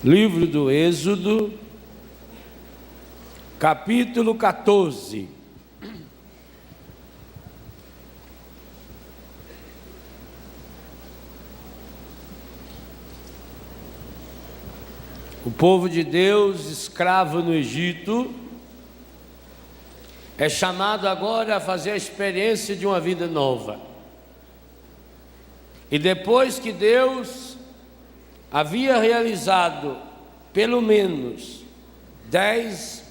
Livro do Êxodo, capítulo 14. O povo de Deus, escravo no Egito, é chamado agora a fazer a experiência de uma vida nova. E depois que Deus havia realizado pelo menos 10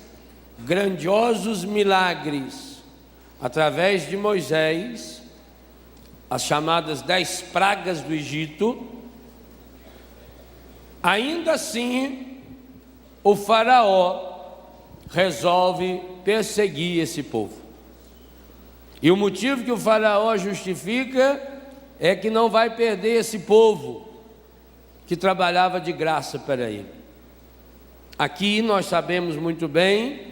grandiosos milagres através de Moisés, as chamadas 10 pragas do Egito, ainda assim o faraó resolve perseguir esse povo. E o motivo que o faraó justifica é que não vai perder esse povo que trabalhava de graça para ele. Aqui nós sabemos muito bem,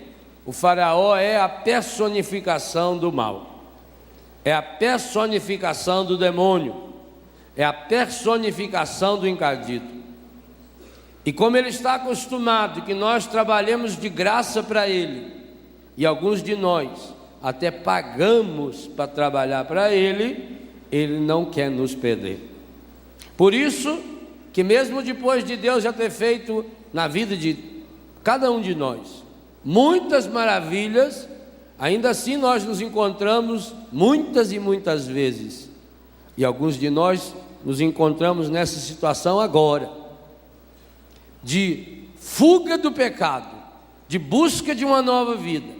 o faraó é a personificação do mal, é a personificação do demônio, é a personificação do encardido. E como ele está acostumado que nós trabalhemos de graça para ele, e alguns de nós até pagamos para trabalhar para ele, ele não quer nos perder. Por isso que mesmo depois de Deus já ter feito na vida de cada um de nós muitas maravilhas, ainda assim nós nos encontramos muitas e muitas vezes, e alguns de nós nos encontramos nessa situação agora, de fuga do pecado, de busca de uma nova vida,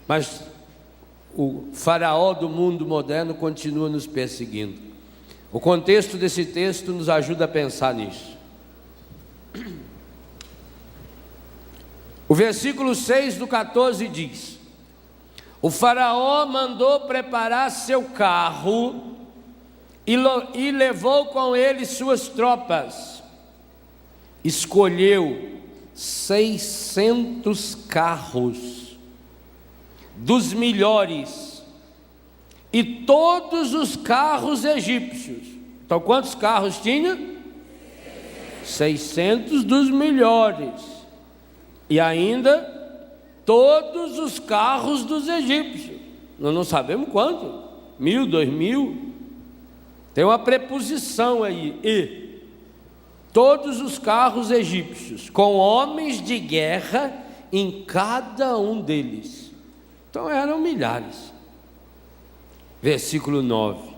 mas o faraó do mundo moderno continua nos perseguindo. O contexto desse texto nos ajuda a pensar nisso. O versículo 6 do 14 diz: o faraó mandou preparar seu carro e levou com ele suas tropas. Escolheu 600 carros dos melhores e todos os carros egípcios. Então quantos carros tinha? 600 dos melhores. E ainda todos os carros dos egípcios. Nós não sabemos quanto, 1.000, 2.000. Tem uma preposição aí, e todos os carros egípcios, com homens de guerra em cada um deles. Então eram milhares. Versículo 9: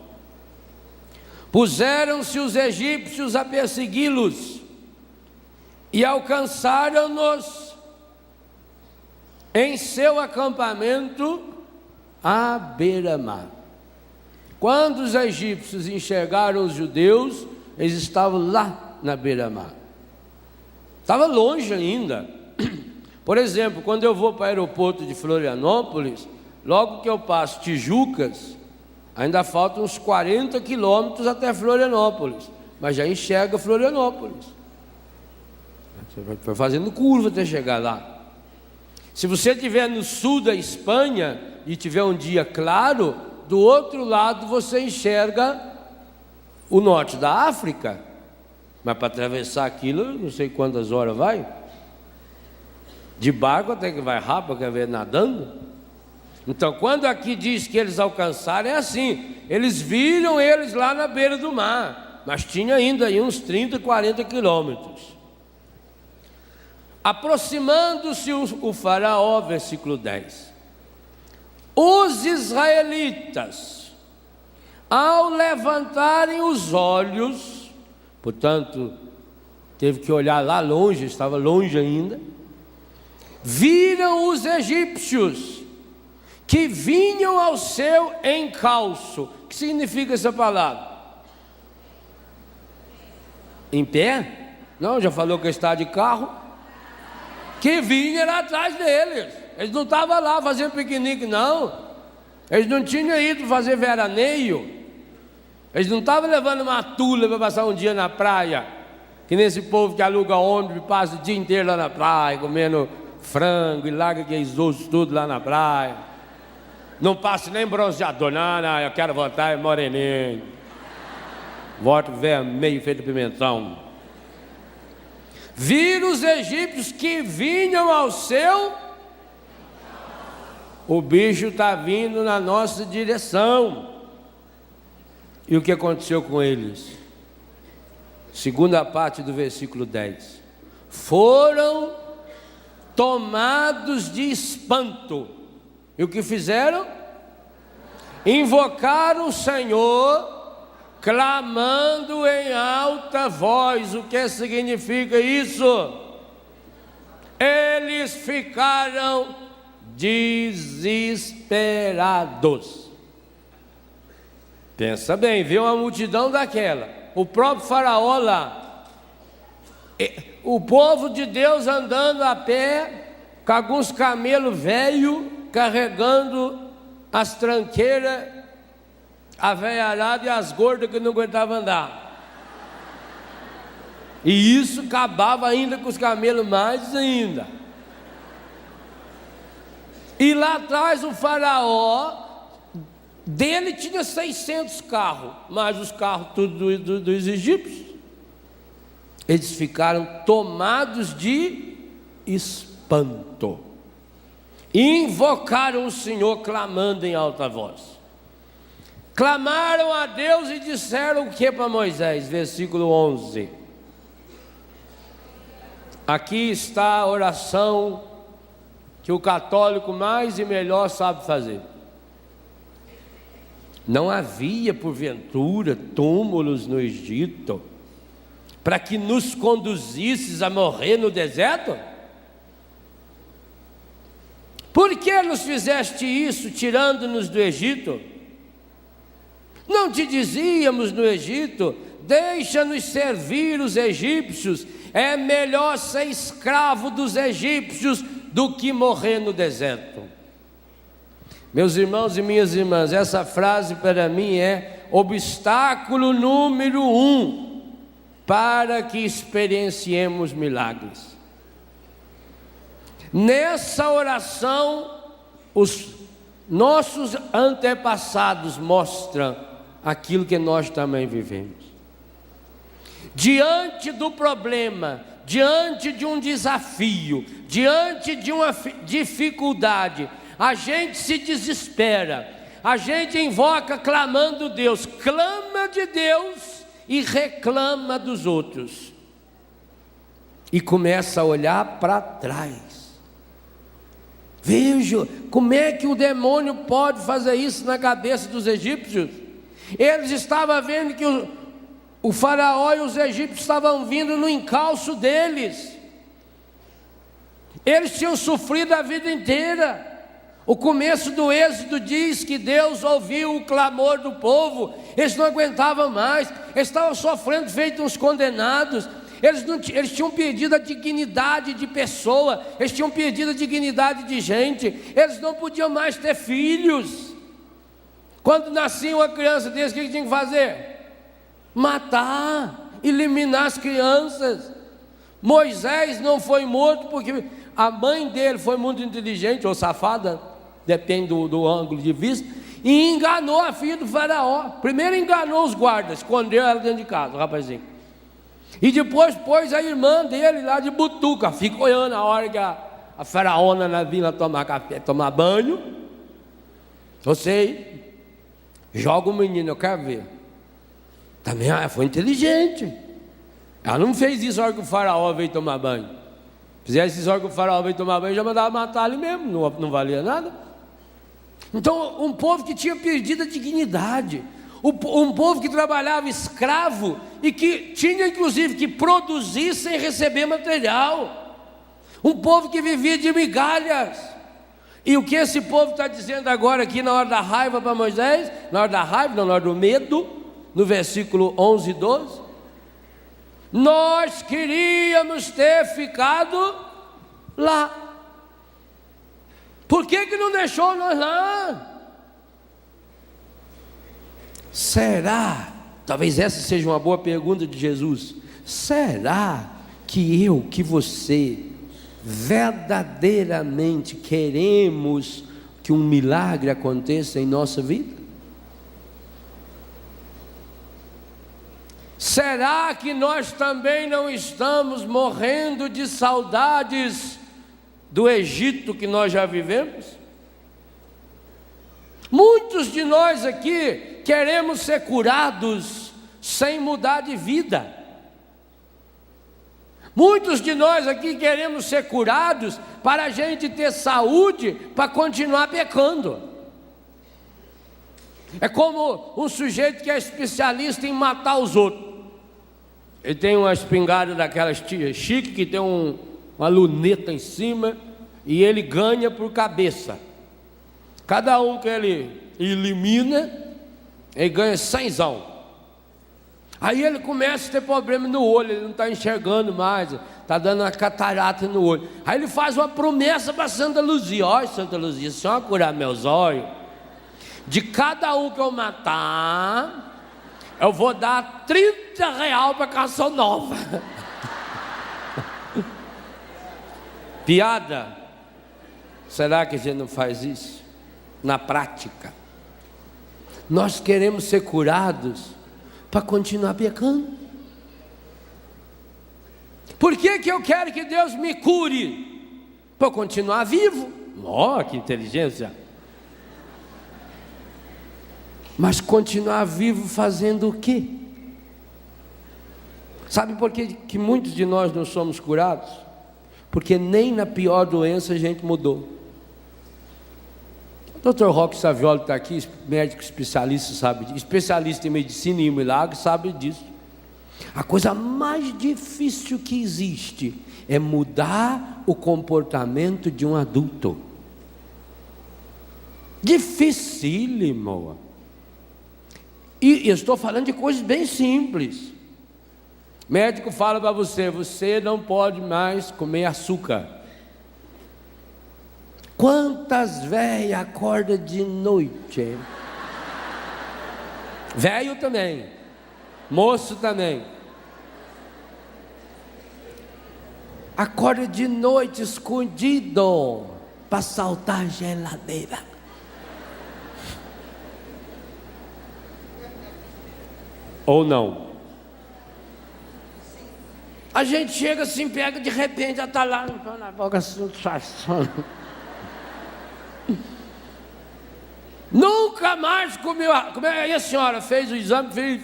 puseram-se os egípcios a persegui-los e alcançaram-nos em seu acampamento à beira-mar. Quando os egípcios enxergaram os judeus, eles estavam lá na beira-mar. Estava longe ainda. Por exemplo, quando eu vou para o aeroporto de Florianópolis, logo que eu passo Tijucas, ainda faltam uns 40 quilômetros até Florianópolis, mas já enxerga Florianópolis. Você vai fazendo curva até chegar lá. Se você estiver no sul da Espanha e tiver um dia claro, do outro lado você enxerga o norte da África. Mas para atravessar aquilo, não sei quantas horas vai. De barco até que vai rápido, quer ver nadando. Então quando aqui diz que eles alcançaram, é assim, eles viram eles lá na beira do mar, mas tinha ainda aí uns 30, 40 quilômetros. Aproximando-se o faraó, versículo 10, os israelitas, ao levantarem os olhos, portanto, teve que olhar lá longe, estava longe ainda, viram os egípcios que vinham ao seu encalço. O que significa essa palavra? Em pé? Não, já falou que está de carro. Que vinha lá atrás deles. Eles não estavam lá fazendo piquenique, não. Eles não tinham ido fazer veraneio. Eles não estavam levando uma tula para passar um dia na praia, que nesse povo que aluga ônibus e passa o dia inteiro lá na praia, comendo frango e larga aqueles ossos tudo lá na praia. Não passa nem bronzeador, não, eu quero voltar moreninho. Voto vermelho feito pimentão. viram os egípcios que vinham ao seu, o bicho está vindo na nossa direção. E o que aconteceu com eles? Segunda parte do versículo 10: foram tomados de espanto. E o que fizeram? Invocaram o Senhor, clamando em alta voz. O que significa isso? Eles ficaram desesperados. Pensa bem, viu uma multidão daquela, o próprio faraó lá, o povo de Deus andando a pé, com alguns camelos velhos, carregando as tranqueiras, a velharada e as gordas que não aguentavam andar. E isso acabava ainda com os camelos mais ainda. E lá atrás o faraó, dele tinha 600 carros, mais os carros tudo dos egípcios. Eles ficaram tomados de espanto. Invocaram o Senhor clamando em alta voz. Clamaram a Deus e disseram o que para Moisés? Versículo 11. Aqui está a oração que o católico mais e melhor sabe fazer. Não havia porventura túmulos no Egito para que nos conduzisses a morrer no deserto? Por que nos fizeste isso, tirando-nos do Egito? Não te dizíamos no Egito: deixa-nos servir os egípcios, é melhor ser escravo dos egípcios do que morrer no deserto. Meus irmãos e minhas irmãs, essa frase para mim é obstáculo número 1 para que experienciemos milagres. Nessa oração, os nossos antepassados mostram aquilo que nós também vivemos. Diante do problema, diante de um desafio, diante de uma dificuldade, a gente se desespera, a gente invoca clamando Deus, clama de Deus e reclama dos outros, e começa a olhar para trás. Veja como é que o demônio pode fazer isso na cabeça dos egípcios. Eles estavam vendo que o faraó e os egípcios estavam vindo no encalço deles. Eles tinham sofrido a vida inteira. O começo do Êxodo diz que Deus ouviu o clamor do povo. Eles não aguentavam mais, eles estavam sofrendo feito uns condenados. Eles tinham perdido a dignidade de pessoa, eles tinham perdido a dignidade de gente. Eles não podiam mais ter filhos. Quando nascia uma criança desse, o que tinha que fazer? Matar, eliminar as crianças. Moisés não foi morto porque a mãe dele foi muito inteligente ou safada, depende do ângulo de vista, e enganou a filha do faraó. Primeiro enganou os guardas, escondeu ela dentro de casa, o rapazinho. E depois pôs a irmã dele lá de butuca, fica olhando a hora que a faraona vinha tomar café, tomar banho. Você joga o menino, eu quero ver. Também foi inteligente. Ela não fez isso na hora que o faraó veio tomar banho. Fizesse isso na hora que o faraó veio tomar banho, já mandava matar ele mesmo, não valia nada. Então, um povo que tinha perdido a dignidade, um povo que trabalhava escravo e que tinha inclusive que produzir sem receber material, um povo que vivia de migalhas. E o que esse povo está dizendo agora aqui na hora da raiva para Moisés? Na hora da raiva, não, na hora do medo, no versículo 11 e 12: nós queríamos ter ficado lá. Por que não deixou nós lá? Será? Talvez essa seja uma boa pergunta de Jesus. Será que você verdadeiramente queremos que um milagre aconteça em nossa vida? Será que nós também não estamos morrendo de saudades do Egito que nós já vivemos? Muitos de nós aqui queremos ser curados sem mudar de vida. Muitos de nós aqui queremos ser curados para a gente ter saúde para continuar pecando. É como um sujeito que é especialista em matar os outros. Ele tem uma espingarda daquelas chique que tem uma luneta em cima e ele ganha por cabeça. Cada um que ele elimina, ele ganha 100zão. Aí ele começa a ter problema no olho, ele não está enxergando mais, está dando uma catarata no olho. Aí ele faz uma promessa para Santa Luzia: olha, Santa Luzia, se a senhora curar meus olhos, de cada um que eu matar, eu vou dar R$30 para canção nova. Piada? Será que a gente não faz isso? Na prática, nós queremos ser curados para continuar pecando. Por que eu quero que Deus me cure? Para eu continuar vivo. Oh, que inteligência! Mas continuar vivo fazendo o quê? Sabe por que muitos de nós não somos curados? Porque nem na pior doença a gente mudou. O Dr. Roque Savioli está aqui, médico especialista, sabe disso, especialista em medicina e milagre, sabe disso. A coisa mais difícil que existe é mudar o comportamento de um adulto. Dificílimo. E eu estou falando de coisas bem simples. Médico fala para você: você não pode mais comer açúcar. Quantas velhas acordam de noite? Velho também, moço também. Acorda de noite escondido para saltar a geladeira. Ou não? A gente chega assim, pega, de repente já está lá na boca assim, disfarçando. Nunca mais comeu. Aí a senhora fez o exame, fez.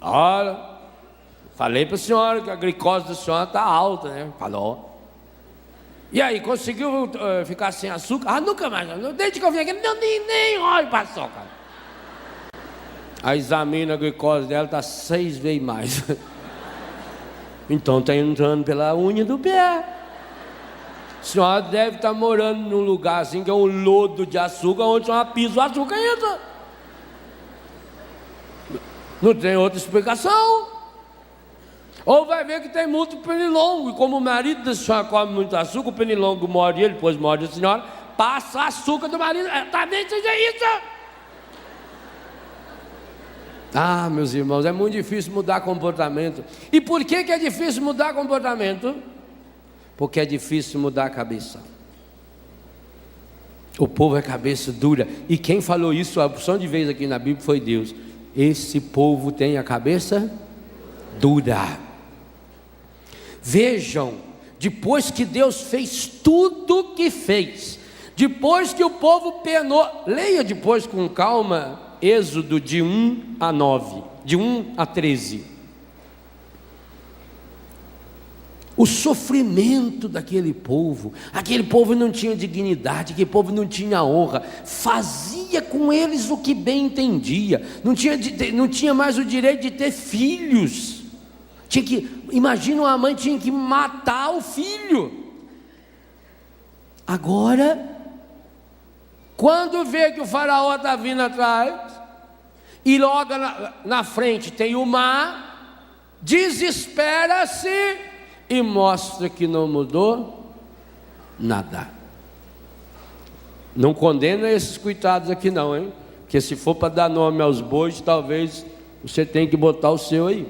Olha, falei para a senhora que a glicose da senhora está alta, né? Falou. E aí, conseguiu ficar sem açúcar? Ah, nunca mais. Desde que eu vim aqui, nem olho para açúcar. Aí examina a glicose dela, está 6 vezes mais. Então está entrando pela unha do pé. A senhora deve estar morando num lugar assim que é um lodo de açúcar, onde a senhora pisa o açúcar e entra. Não tem outra explicação. Ou vai ver que tem muito pernilongo, e como o marido da senhora come muito açúcar, o pernilongo morde ele, depois morde a senhora, passa açúcar do marido. Talvez seja isso. Ah, meus irmãos, é muito difícil mudar comportamento. E por que é difícil mudar comportamento? Porque é difícil mudar a cabeça. O povo é cabeça dura. E quem falou isso a opção de vez aqui na Bíblia foi Deus. Esse povo tem a cabeça dura. Vejam, depois que Deus fez tudo o que fez, depois que o povo penou, leia depois com calma Êxodo de 1 a 9, de 1 a 13. O sofrimento daquele povo, aquele povo não tinha dignidade, aquele povo não tinha honra, fazia com eles o que bem entendia, não tinha mais o direito de ter filhos. Imagina, uma mãe tinha que matar o filho. Agora, quando vê que o faraó está vindo atrás, e logo na frente tem o mar, desespera-se e mostra que não mudou nada. Não condena esses coitados aqui não, hein? Porque se for para dar nome aos bois, talvez você tenha que botar o seu aí.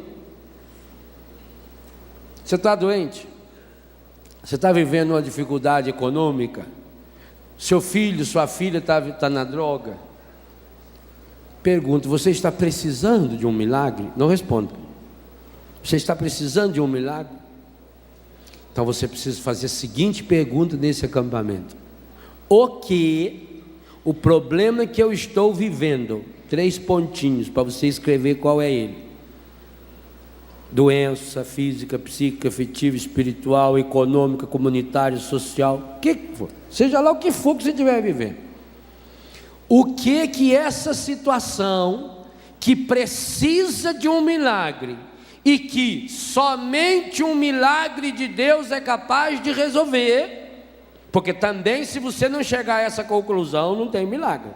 Você está doente? Você está vivendo uma dificuldade econômica? Seu filho, sua filha está na droga? Pergunto, você está precisando de um milagre? Não responda. Você está precisando de um milagre? Então você precisa fazer a seguinte pergunta nesse acampamento: o problema que eu estou vivendo, 3 pontinhos para você escrever qual é ele: doença física, psíquica, afetiva, espiritual, econômica, comunitária, social, o que for, seja lá o que for que você estiver vivendo. O que essa situação que precisa de um milagre e que somente um milagre de Deus é capaz de resolver, porque também, se você não chegar a essa conclusão, não tem milagre.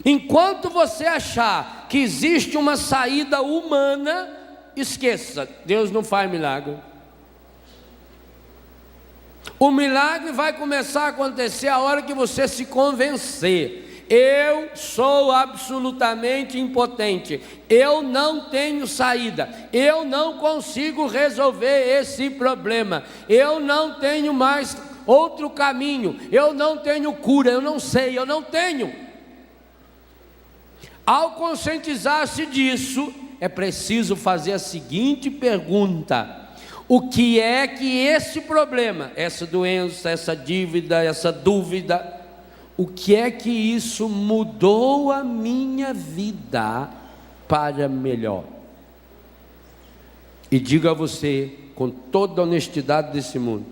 Enquanto você achar que existe uma saída humana, esqueça, Deus não faz milagre. O milagre vai começar a acontecer a hora que você se convencer: eu sou absolutamente impotente, eu não tenho saída, eu não consigo resolver esse problema, eu não tenho mais outro caminho, eu não tenho cura, eu não sei, eu não tenho. Ao conscientizar-se disso, é preciso fazer a seguinte pergunta: o que é que esse problema, essa doença, essa dívida, essa dúvida, o que é que isso mudou a minha vida para melhor? E digo a você, com toda a honestidade desse mundo,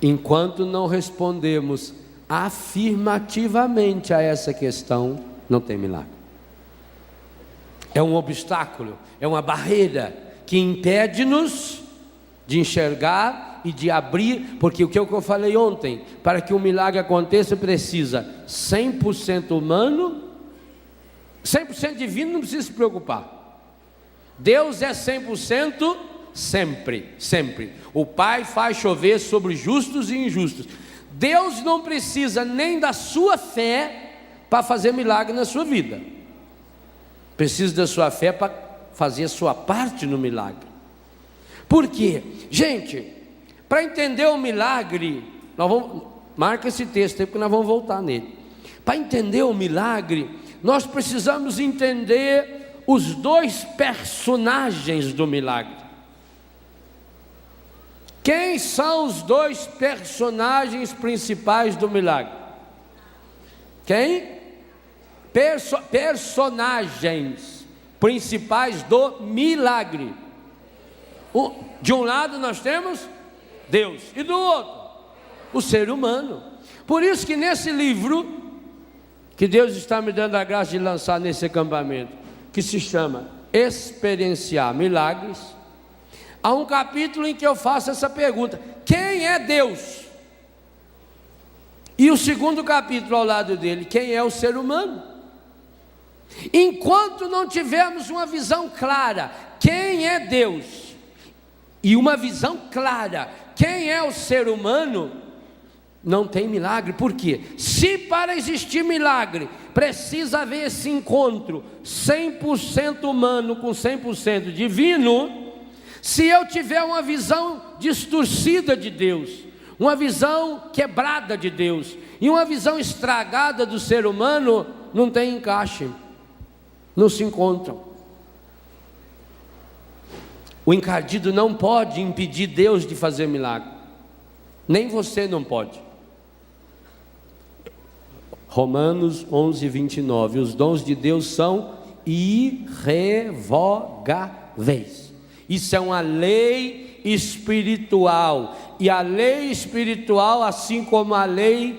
enquanto não respondemos afirmativamente a essa questão, não tem milagre. É um obstáculo, é uma barreira que impede-nos de enxergar e de abrir, porque o que eu falei ontem, para que um milagre aconteça precisa 100% humano, 100% divino, não precisa se preocupar. Deus é 100% sempre, sempre. O Pai faz chover sobre justos e injustos. Deus não precisa nem da sua fé para fazer milagre na sua vida. Precisa da sua fé para fazer a sua parte no milagre. Por quê? Gente, para entender o milagre, marca esse texto aí, porque nós vamos voltar nele. Para entender o milagre, nós precisamos entender os 2 personagens do milagre. Quem são os 2 personagens principais do milagre? Quem? Personagens principais do milagre. De um lado nós temos Deus, e do outro o ser humano. Por isso que nesse livro que Deus está me dando a graça de lançar nesse acampamento, que se chama Experienciar Milagres, há um capítulo em que eu faço essa pergunta: quem é Deus? E o segundo capítulo ao lado dele: quem é o ser humano? Enquanto não tivermos uma visão clara, quem é Deus, e uma visão clara, quem é o ser humano, não tem milagre. Por quê? Se para existir milagre precisa haver esse encontro 100% humano com 100% divino, se eu tiver uma visão distorcida de Deus, uma visão quebrada de Deus e uma visão estragada do ser humano, não tem encaixe, não se encontram. O encardido não pode impedir Deus de fazer milagre, nem você não pode. Romanos 11:29, os dons de Deus são irrevogáveis. Isso é uma lei espiritual, e a lei espiritual, assim como a lei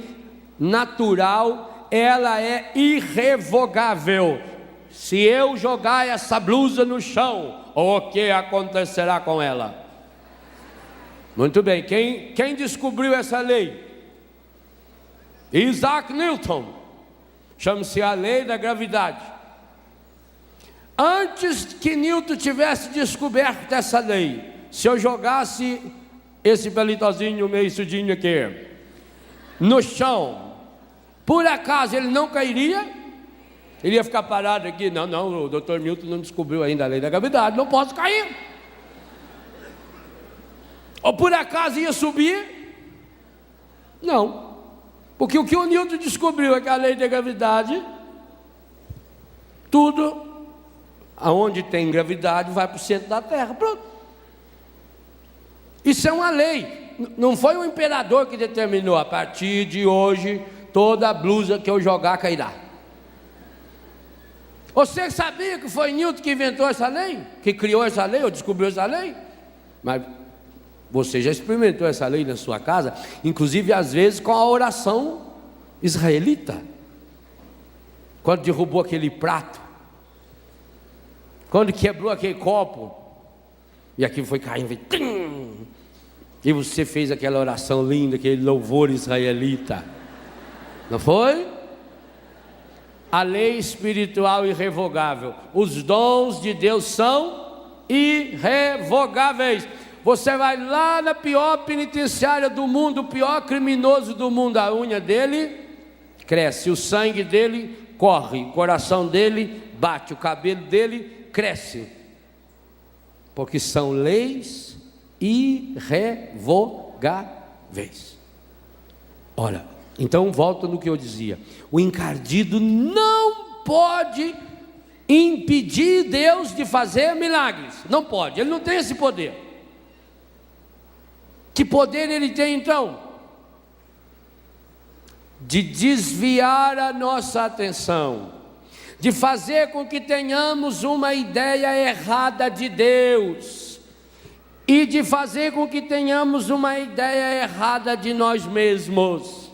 natural, ela é irrevogável. Se eu jogar essa blusa no chão, o que acontecerá com ela? Muito bem, quem descobriu essa lei? Isaac Newton. Chama-se a lei da gravidade. Antes que Newton tivesse descoberto essa lei, se eu jogasse esse pelitozinho meio sudinho aqui no chão, por acaso ele não cairia? Ele ia ficar parado aqui? Não, o Dr. Newton não descobriu ainda a lei da gravidade, não posso cair. Ou por acaso ia subir? Não, porque o que o Newton descobriu é que a lei da gravidade, tudo aonde tem gravidade vai para o centro da terra, pronto. Isso é uma lei, não foi o imperador que determinou, a partir de hoje, toda a blusa que eu jogar cairá. Você sabia que foi Newton que inventou essa lei? Que criou essa lei, ou descobriu essa lei? Mas você já experimentou essa lei na sua casa? Inclusive às vezes com a oração israelita. Quando derrubou aquele prato, quando quebrou aquele copo, e aquilo foi caindo, e você fez aquela oração linda, aquele louvor israelita, não foi? A lei espiritual irrevogável. Os dons de Deus são irrevogáveis. Você vai lá na pior penitenciária do mundo, o pior criminoso do mundo, a unha dele cresce, o sangue dele corre, o coração dele bate, o cabelo dele cresce, porque são leis irrevogáveis. Ora, então volto no que eu dizia, o encardido não pode impedir Deus de fazer milagres, não pode, ele não tem esse poder. Que poder ele tem então? De desviar a nossa atenção, de fazer com que tenhamos uma ideia errada de Deus, e de fazer com que tenhamos uma ideia errada de nós mesmos.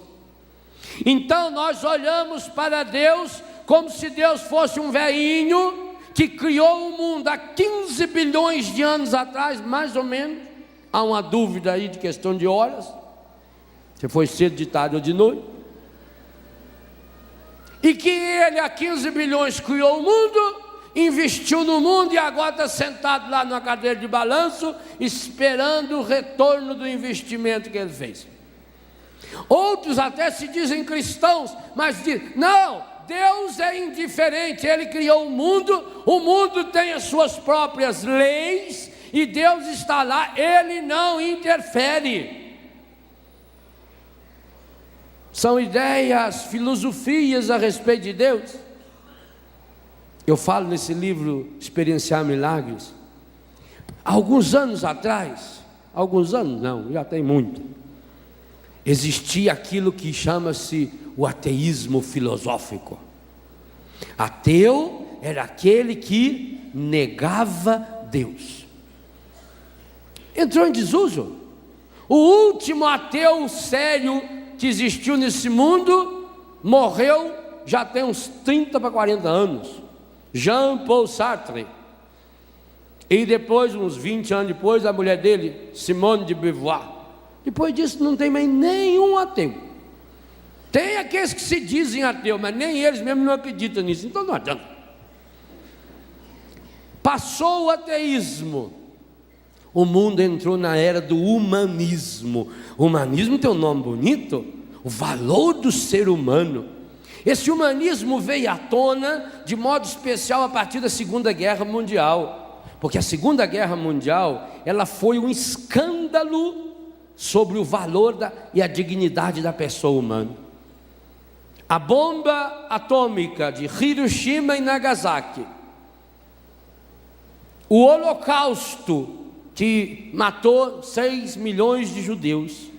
Então nós olhamos para Deus como se Deus fosse um velhinho que criou o mundo há 15 bilhões de anos atrás, mais ou menos. Há uma dúvida aí de questão de horas, se foi cedo de tarde ou de noite. E que ele há 15 bilhões criou o mundo, investiu no mundo e agora está sentado lá numa cadeira de balanço, esperando o retorno do investimento que ele fez. Outros até se dizem cristãos, mas dizem, não, Deus é indiferente, Ele criou o mundo tem as suas próprias leis, e Deus está lá, Ele não interfere. São ideias, filosofias a respeito de Deus. Eu falo nesse livro Experienciar Milagres. Alguns anos atrás, alguns anos não, já tem muito, existia aquilo que chama-se o ateísmo filosófico. Ateu era aquele que negava Deus. Entrou em desuso. O último ateu sério que existiu nesse mundo morreu já tem uns 30 para 40 anos, Jean-Paul Sartre. E depois, uns 20 anos depois, a mulher dele, Simone de Beauvoir. Depois disso não tem mais nenhum ateu. Tem aqueles que se dizem ateu, mas nem eles mesmos não acreditam nisso, então não adianta. Passou o ateísmo, o mundo entrou na era do humanismo. O humanismo tem um nome bonito, o valor do ser humano. Esse humanismo veio à tona de modo especial a partir da Segunda Guerra Mundial, porque a Segunda Guerra Mundial, ela foi um escândalo sobre o valor e a dignidade da pessoa humana. A bomba atômica de Hiroshima e Nagasaki, o Holocausto que matou 6 milhões de judeus,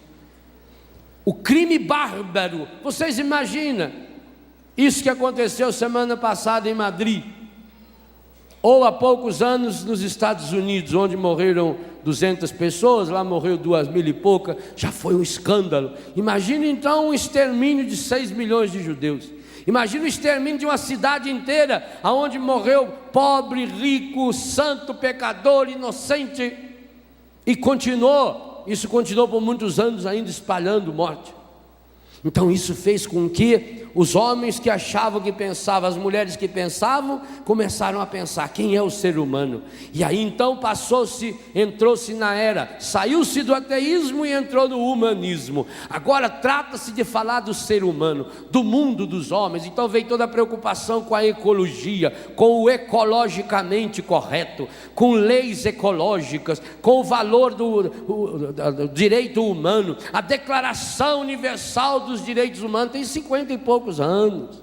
o crime bárbaro. Vocês imaginam isso que aconteceu semana passada em Madrid, ou há poucos anos nos Estados Unidos, onde morreram 200 pessoas, lá morreu 2.000 e pouca, já foi um escândalo. Imagina então um extermínio de 6 milhões de judeus. Imagina o extermínio de uma cidade inteira, aonde morreu pobre, rico, santo, pecador, inocente, e isso continuou por muitos anos ainda espalhando morte. Então isso fez com que os homens que achavam que pensavam, as mulheres que pensavam, começaram a pensar, quem é o ser humano? E aí então entrou-se na era, saiu-se do ateísmo e entrou no humanismo. Agora trata-se de falar do ser humano, do mundo dos homens. Então veio toda a preocupação com a ecologia, com o ecologicamente correto, com leis ecológicas, com o valor do direito humano. A Declaração Universal dos Direitos Humanos tem 50 e poucos anos.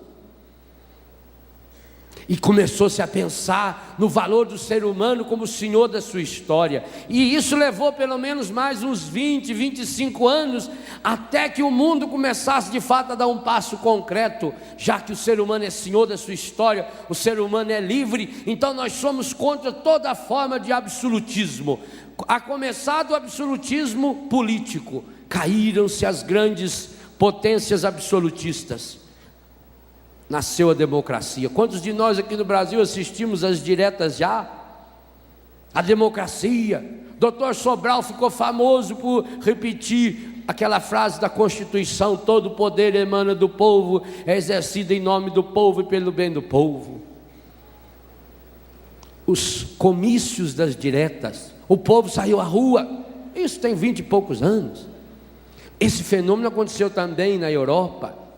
E começou-se a pensar no valor do ser humano como senhor da sua história. E isso levou pelo menos mais uns 20, 25 anos, até que o mundo começasse de fato a dar um passo concreto. Já que o ser humano é senhor da sua história, o ser humano é livre, então nós somos contra toda forma de absolutismo. A começar do absolutismo político, caíram-se as grandes potências absolutistas. Nasceu a democracia. Quantos de nós aqui no Brasil assistimos às diretas já? A democracia. Dr. Sobral ficou famoso por repetir aquela frase da Constituição: todo poder emana do povo, é exercido em nome do povo e pelo bem do povo. Os comícios das diretas, o povo saiu à rua. Isso tem 20 e poucos anos. Esse fenômeno aconteceu também na Europa.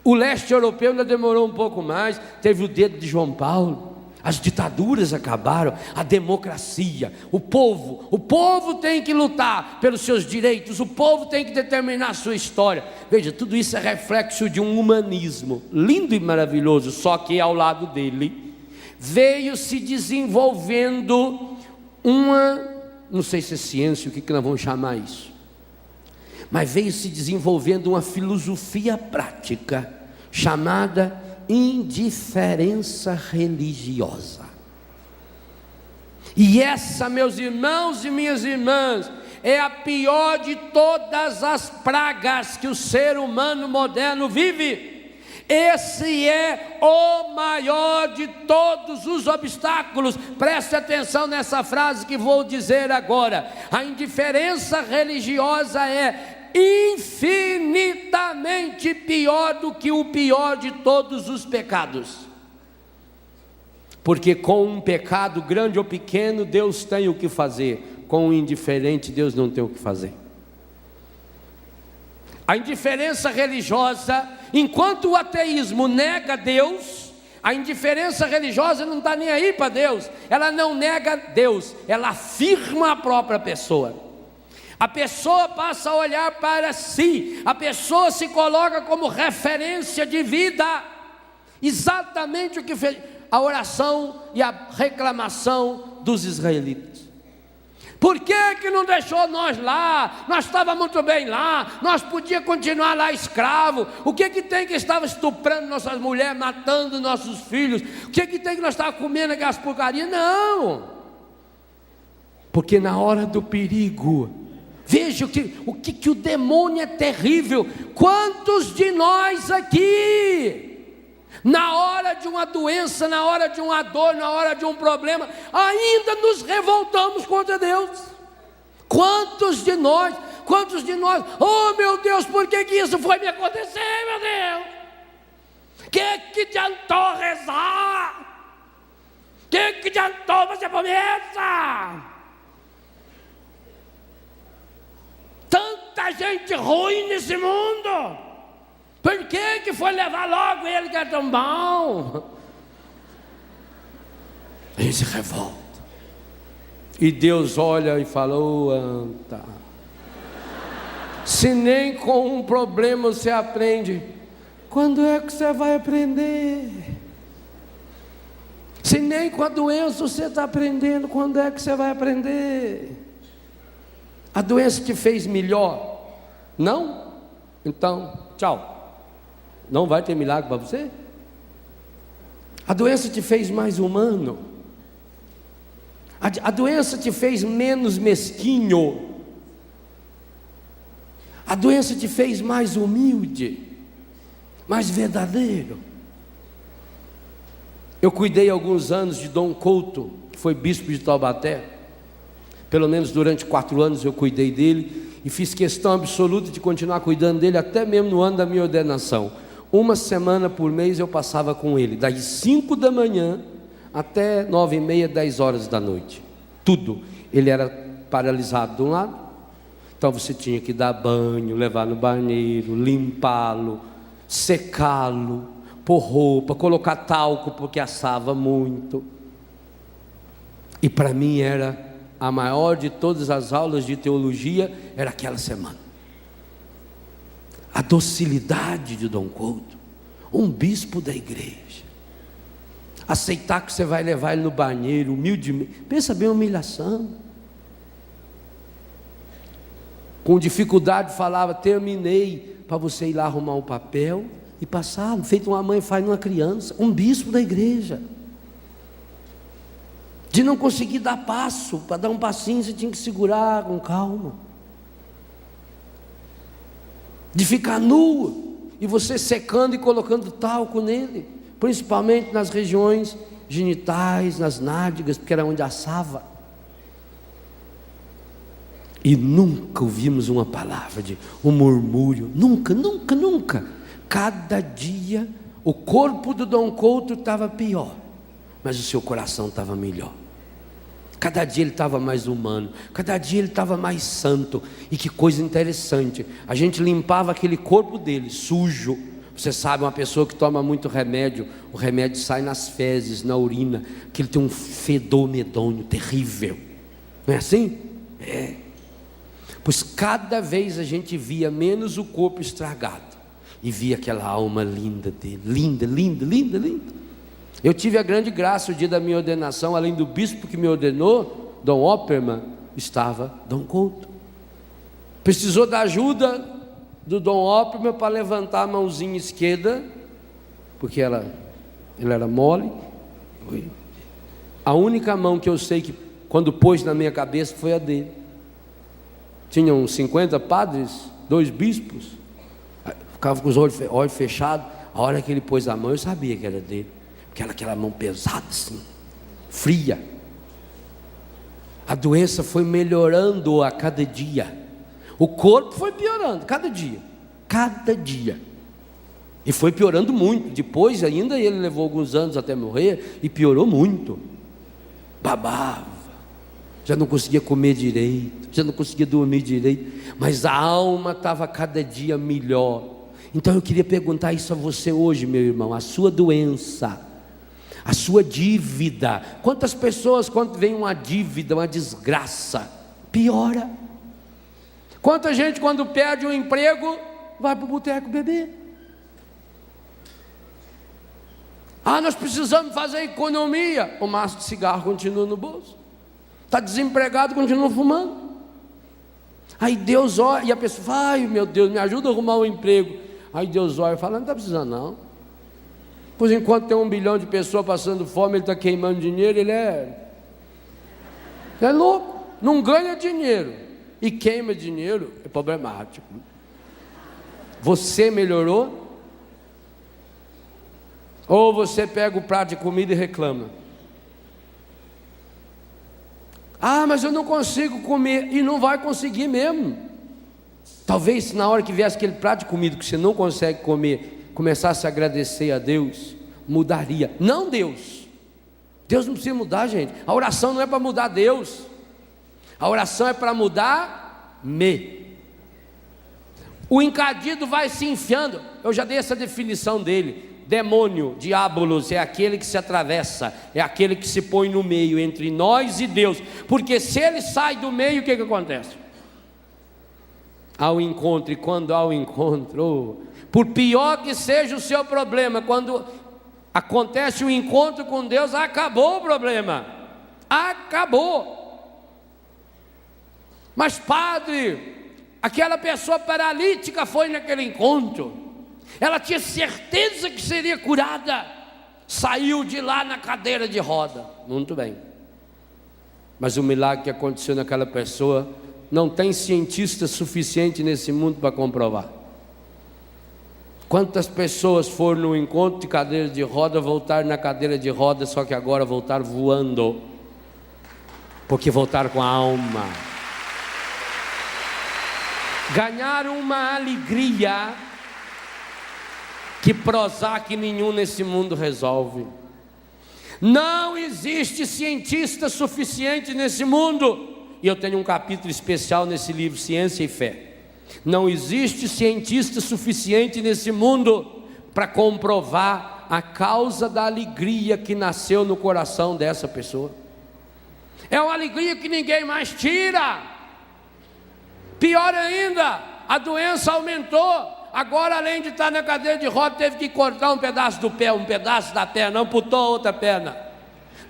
O leste europeu ainda demorou um pouco mais, teve o dedo de João Paulo. As ditaduras acabaram, a democracia, o povo tem que lutar pelos seus direitos, o povo tem que determinar a sua história. Veja, tudo isso é reflexo de um humanismo lindo e maravilhoso, só que ao lado dele veio se desenvolvendo não sei se é ciência, o que nós vamos chamar isso, mas veio se desenvolvendo uma filosofia prática chamada indiferença religiosa. E essa, meus irmãos e minhas irmãs, é a pior de todas as pragas que o ser humano moderno vive. Esse é o maior de todos os obstáculos. Preste atenção nessa frase que vou dizer agora. A indiferença religiosa é infinitamente pior do que o pior de todos os pecados. Porque com um pecado grande ou pequeno, Deus tem o que fazer. Com o indiferente, Deus não tem o que fazer. A indiferença religiosa, enquanto o ateísmo nega Deus, a indiferença religiosa não está nem aí para Deus. Ela não nega Deus, ela afirma a própria pessoa. A pessoa passa a olhar para si, a pessoa se coloca como referência de vida. Exatamente o que fez a oração e a reclamação dos israelitas. Por que não deixou nós lá? Nós estávamos muito bem lá, nós podíamos continuar lá escravo. O que tem que estava estuprando nossas mulheres, matando nossos filhos? O que tem que nós estávamos comendo aquelas porcarias? Não, porque na hora do perigo, veja o que o demônio é terrível. Quantos de nós aqui, na hora de uma doença, na hora de uma dor, na hora de um problema, ainda nos revoltamos contra Deus? Quantos de nós, oh meu Deus, por que isso foi me acontecer, meu Deus? Que adiantou rezar? Que adiantou fazer promessa? Tanta gente ruim nesse mundo, por que foi levar logo ele que é tão bom? Ele se revolta, e Deus olha e fala: ô anta, se nem com um problema você aprende, quando é que você vai aprender? Se nem com a doença você está aprendendo, quando é que você vai aprender? A doença te fez melhor? Não? Então, tchau. Não vai ter milagre para você? A doença te fez mais humano? A doença te fez menos mesquinho? A doença te fez mais humilde? Mais verdadeiro? Eu cuidei alguns anos de Dom Couto, que foi bispo de Taubaté. Pelo menos durante 4 anos eu cuidei dele, e fiz questão absoluta de continuar cuidando dele, até mesmo no ano da minha ordenação. 1 semana por mês eu passava com ele, das 5 da manhã até 9h30, 10 horas da noite. Tudo. Ele era paralisado de um lado, então você tinha que dar banho, levar no banheiro, limpá-lo, secá-lo, pôr roupa, colocar talco porque assava muito. E para mim era a maior de todas as aulas de teologia, era aquela semana. A docilidade de Dom Couto, um bispo da igreja, aceitar que você vai levar ele no banheiro, humildemente. Pensa bem a humilhação. Com dificuldade falava, terminei, para você ir lá arrumar um papel e passar, feito uma mãe faz numa criança, um bispo da igreja. De não conseguir dar passo, para dar um passinho você tinha que segurar com calma. De ficar nu, e você secando e colocando talco nele, principalmente nas regiões genitais, nas nádegas, porque era onde assava. E nunca ouvimos uma palavra de um murmúrio, nunca, nunca, nunca. Cada dia o corpo do Dom Couto estava pior, mas o seu coração estava melhor. Cada dia ele estava mais humano, cada dia ele estava mais santo. E que coisa interessante, a gente limpava aquele corpo dele, sujo. Você sabe, uma pessoa que toma muito remédio, o remédio sai nas fezes, na urina, que ele tem um fedor medonho, terrível. Não é assim? É. Pois cada vez a gente via menos o corpo estragado e via aquela alma linda dele, linda, linda, linda, linda. Eu tive a grande graça, o dia da minha ordenação, além do bispo que me ordenou, Dom Opperman, estava Dom Couto. Precisou da ajuda do Dom Opperman para levantar a mãozinha esquerda, porque ele era mole. A única mão que eu sei que quando pôs na minha cabeça foi a dele. Tinham 50 padres, 2 bispos, ficava com os olhos fechados. A hora que ele pôs a mão eu sabia que era dele, porque era aquela mão pesada assim, fria. A doença foi melhorando a cada dia, o corpo foi piorando cada dia, e foi piorando muito. Depois ainda ele levou alguns anos até morrer, e piorou muito, babava, já não conseguia comer direito, já não conseguia dormir direito, mas a alma estava cada dia melhor. Então eu queria perguntar isso a você hoje, meu irmão, a sua doença, a sua dívida. Quantas pessoas, quando vem uma dívida, uma desgraça, piora? Quanta gente, quando perde um emprego, vai para o boteco beber? Nós precisamos fazer economia. O maço de cigarro continua no bolso. Está desempregado, continua fumando. Aí Deus olha, e a pessoa fala, ai meu Deus, me ajuda a arrumar um emprego. Aí Deus olha e fala, não está precisando não. Pois enquanto tem 1 bilhão de pessoas passando fome, ele está queimando dinheiro, ele é louco, não ganha dinheiro e queima dinheiro, é problemático. Você melhorou? Ou você pega o prato de comida e reclama? Mas eu não consigo comer, e não vai conseguir mesmo. Talvez na hora que viesse aquele prato de comida que você não consegue comer, começasse a agradecer a Deus, mudaria. Não Deus não precisa mudar, gente. A oração não é para mudar Deus, a oração é para mudar me. O encadido vai se enfiando. Eu já dei essa definição dele. Demônio, diabolos, é aquele que se atravessa, é aquele que se põe no meio entre nós e Deus, porque se ele sai do meio, o que acontece? Ao encontro, e quando há o encontro, por pior que seja o seu problema, quando acontece o encontro com Deus, acabou o problema, acabou. Mas padre, aquela pessoa paralítica foi naquele encontro, ela tinha certeza que seria curada, saiu de lá na cadeira de roda. Muito bem, mas o milagre que aconteceu naquela pessoa, não tem cientista suficiente nesse mundo para comprovar. Quantas pessoas foram no encontro de cadeira de roda, voltaram na cadeira de roda, só que agora voltaram voando, porque voltaram com a alma, ganharam uma alegria que Prozac nenhum nesse mundo resolve. Não existe cientista suficiente nesse mundo, e eu tenho um capítulo especial nesse livro, Ciência e Fé. Não existe cientista suficiente nesse mundo para comprovar a causa da alegria que nasceu no coração dessa pessoa. É uma alegria que ninguém mais tira. Pior ainda, a doença aumentou, agora além de estar na cadeira de roda, teve que cortar um pedaço do pé, um pedaço da perna, amputou a outra perna.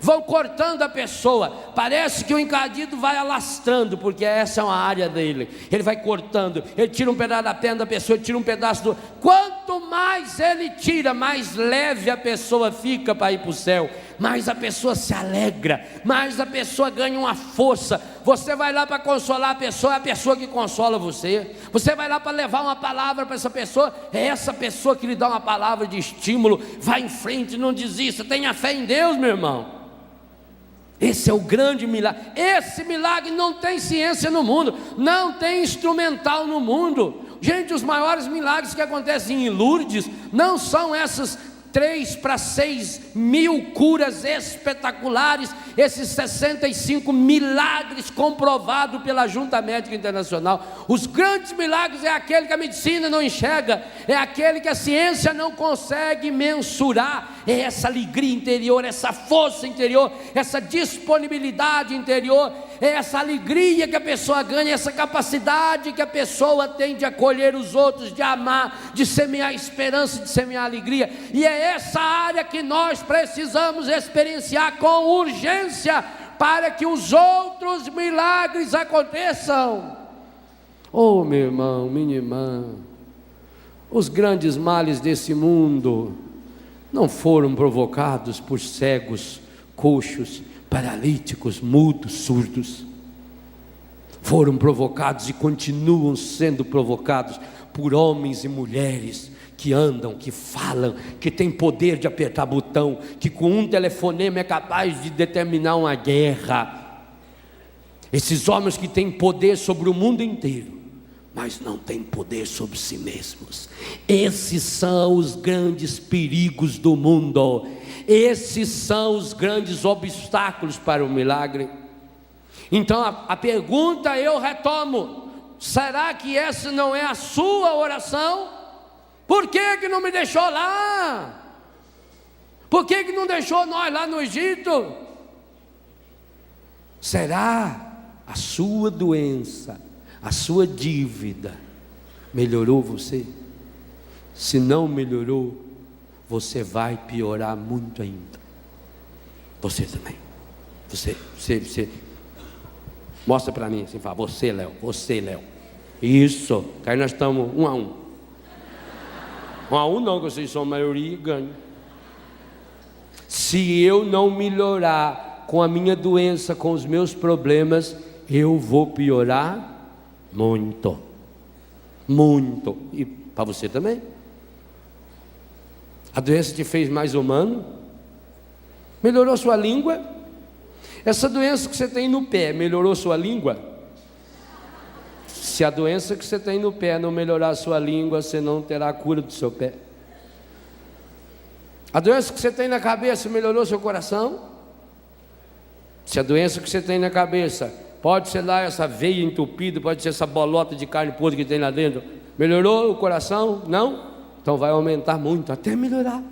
Vão cortando a pessoa, parece que o encadido vai alastrando, porque essa é uma área dele. Ele vai cortando, ele tira um pedaço da perna da pessoa, tira um pedaço do... Quanto mais ele tira, mais leve a pessoa fica para ir para o céu, mais a pessoa se alegra, mais a pessoa ganha uma força. Você vai lá para consolar a pessoa, é a pessoa que consola você. Você vai lá para levar uma palavra para essa pessoa, é essa pessoa que lhe dá uma palavra de estímulo. Vai em frente, não desista, tenha fé em Deus, meu irmão. Esse é o grande milagre. Esse milagre não tem ciência no mundo, não tem instrumental no mundo. Gente, os maiores milagres que acontecem em Lourdes não são essas 3 para 6 mil curas espetaculares, esses 65 milagres comprovados pela Junta Médica Internacional. Os grandes milagres é aquele que a medicina não enxerga, é aquele que a ciência não consegue mensurar. É essa alegria interior, essa força interior, essa disponibilidade interior, é essa alegria que a pessoa ganha, essa capacidade que a pessoa tem de acolher os outros, de amar, de semear esperança, de semear alegria. E é essa área que nós precisamos experienciar com urgência, para que os outros milagres aconteçam. Oh, meu irmão, minha irmã, os grandes males desse mundo não foram provocados por cegos, coxos, paralíticos, mudos, surdos. Foram provocados e continuam sendo provocados por homens e mulheres que andam, que falam, que têm poder de apertar botão, que com um telefonema é capaz de determinar uma guerra. Esses homens que têm poder sobre o mundo inteiro, mas não têm poder sobre si mesmos. Esses são os grandes perigos do mundo. Esses são os grandes obstáculos para o milagre. Então a pergunta eu retomo: será que essa não é a sua oração? Por que não me deixou lá? Por que não deixou nós lá no Egito? Será a sua doença, a sua dívida melhorou você? Se não melhorou, você vai piorar muito ainda. Você também. Você. Mostra para mim, assim, fala, você, Léo. Isso, que aí nós estamos 1 a 1. 1 a 1 não, que vocês são a maioria e ganham. Se eu não melhorar com a minha doença, com os meus problemas, eu vou piorar muito. Muito. E para você também. A doença te fez mais humano? Melhorou sua língua? Essa doença que você tem no pé, melhorou sua língua? Se a doença que você tem no pé não melhorar a sua língua, você não terá a cura do seu pé. A doença que você tem na cabeça melhorou seu coração? Se a doença que você tem na cabeça, pode ser lá essa veia entupida, pode ser essa bolota de carne podre que tem lá dentro, melhorou o coração? Não? Então vai aumentar muito, até melhorar.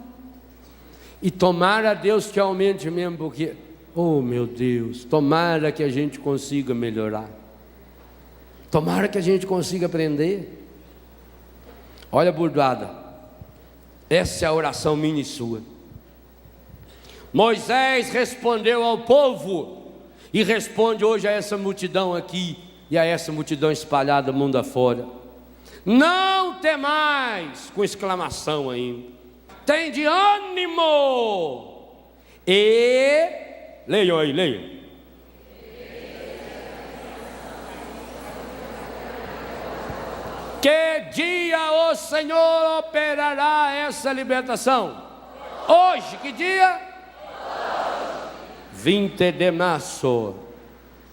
E tomara a Deus que aumente mesmo, porque, oh meu Deus, tomara que a gente consiga melhorar. Tomara que a gente consiga aprender. Olha a burdoada. Essa é a oração minha e sua. Moisés respondeu ao povo, e responde hoje a essa multidão aqui, e a essa multidão espalhada mundo afora: não temais, com exclamação ainda, tem de ânimo, e, leiam aí, leiam. Que dia o Senhor operará essa libertação? Hoje, que dia? 20 de março,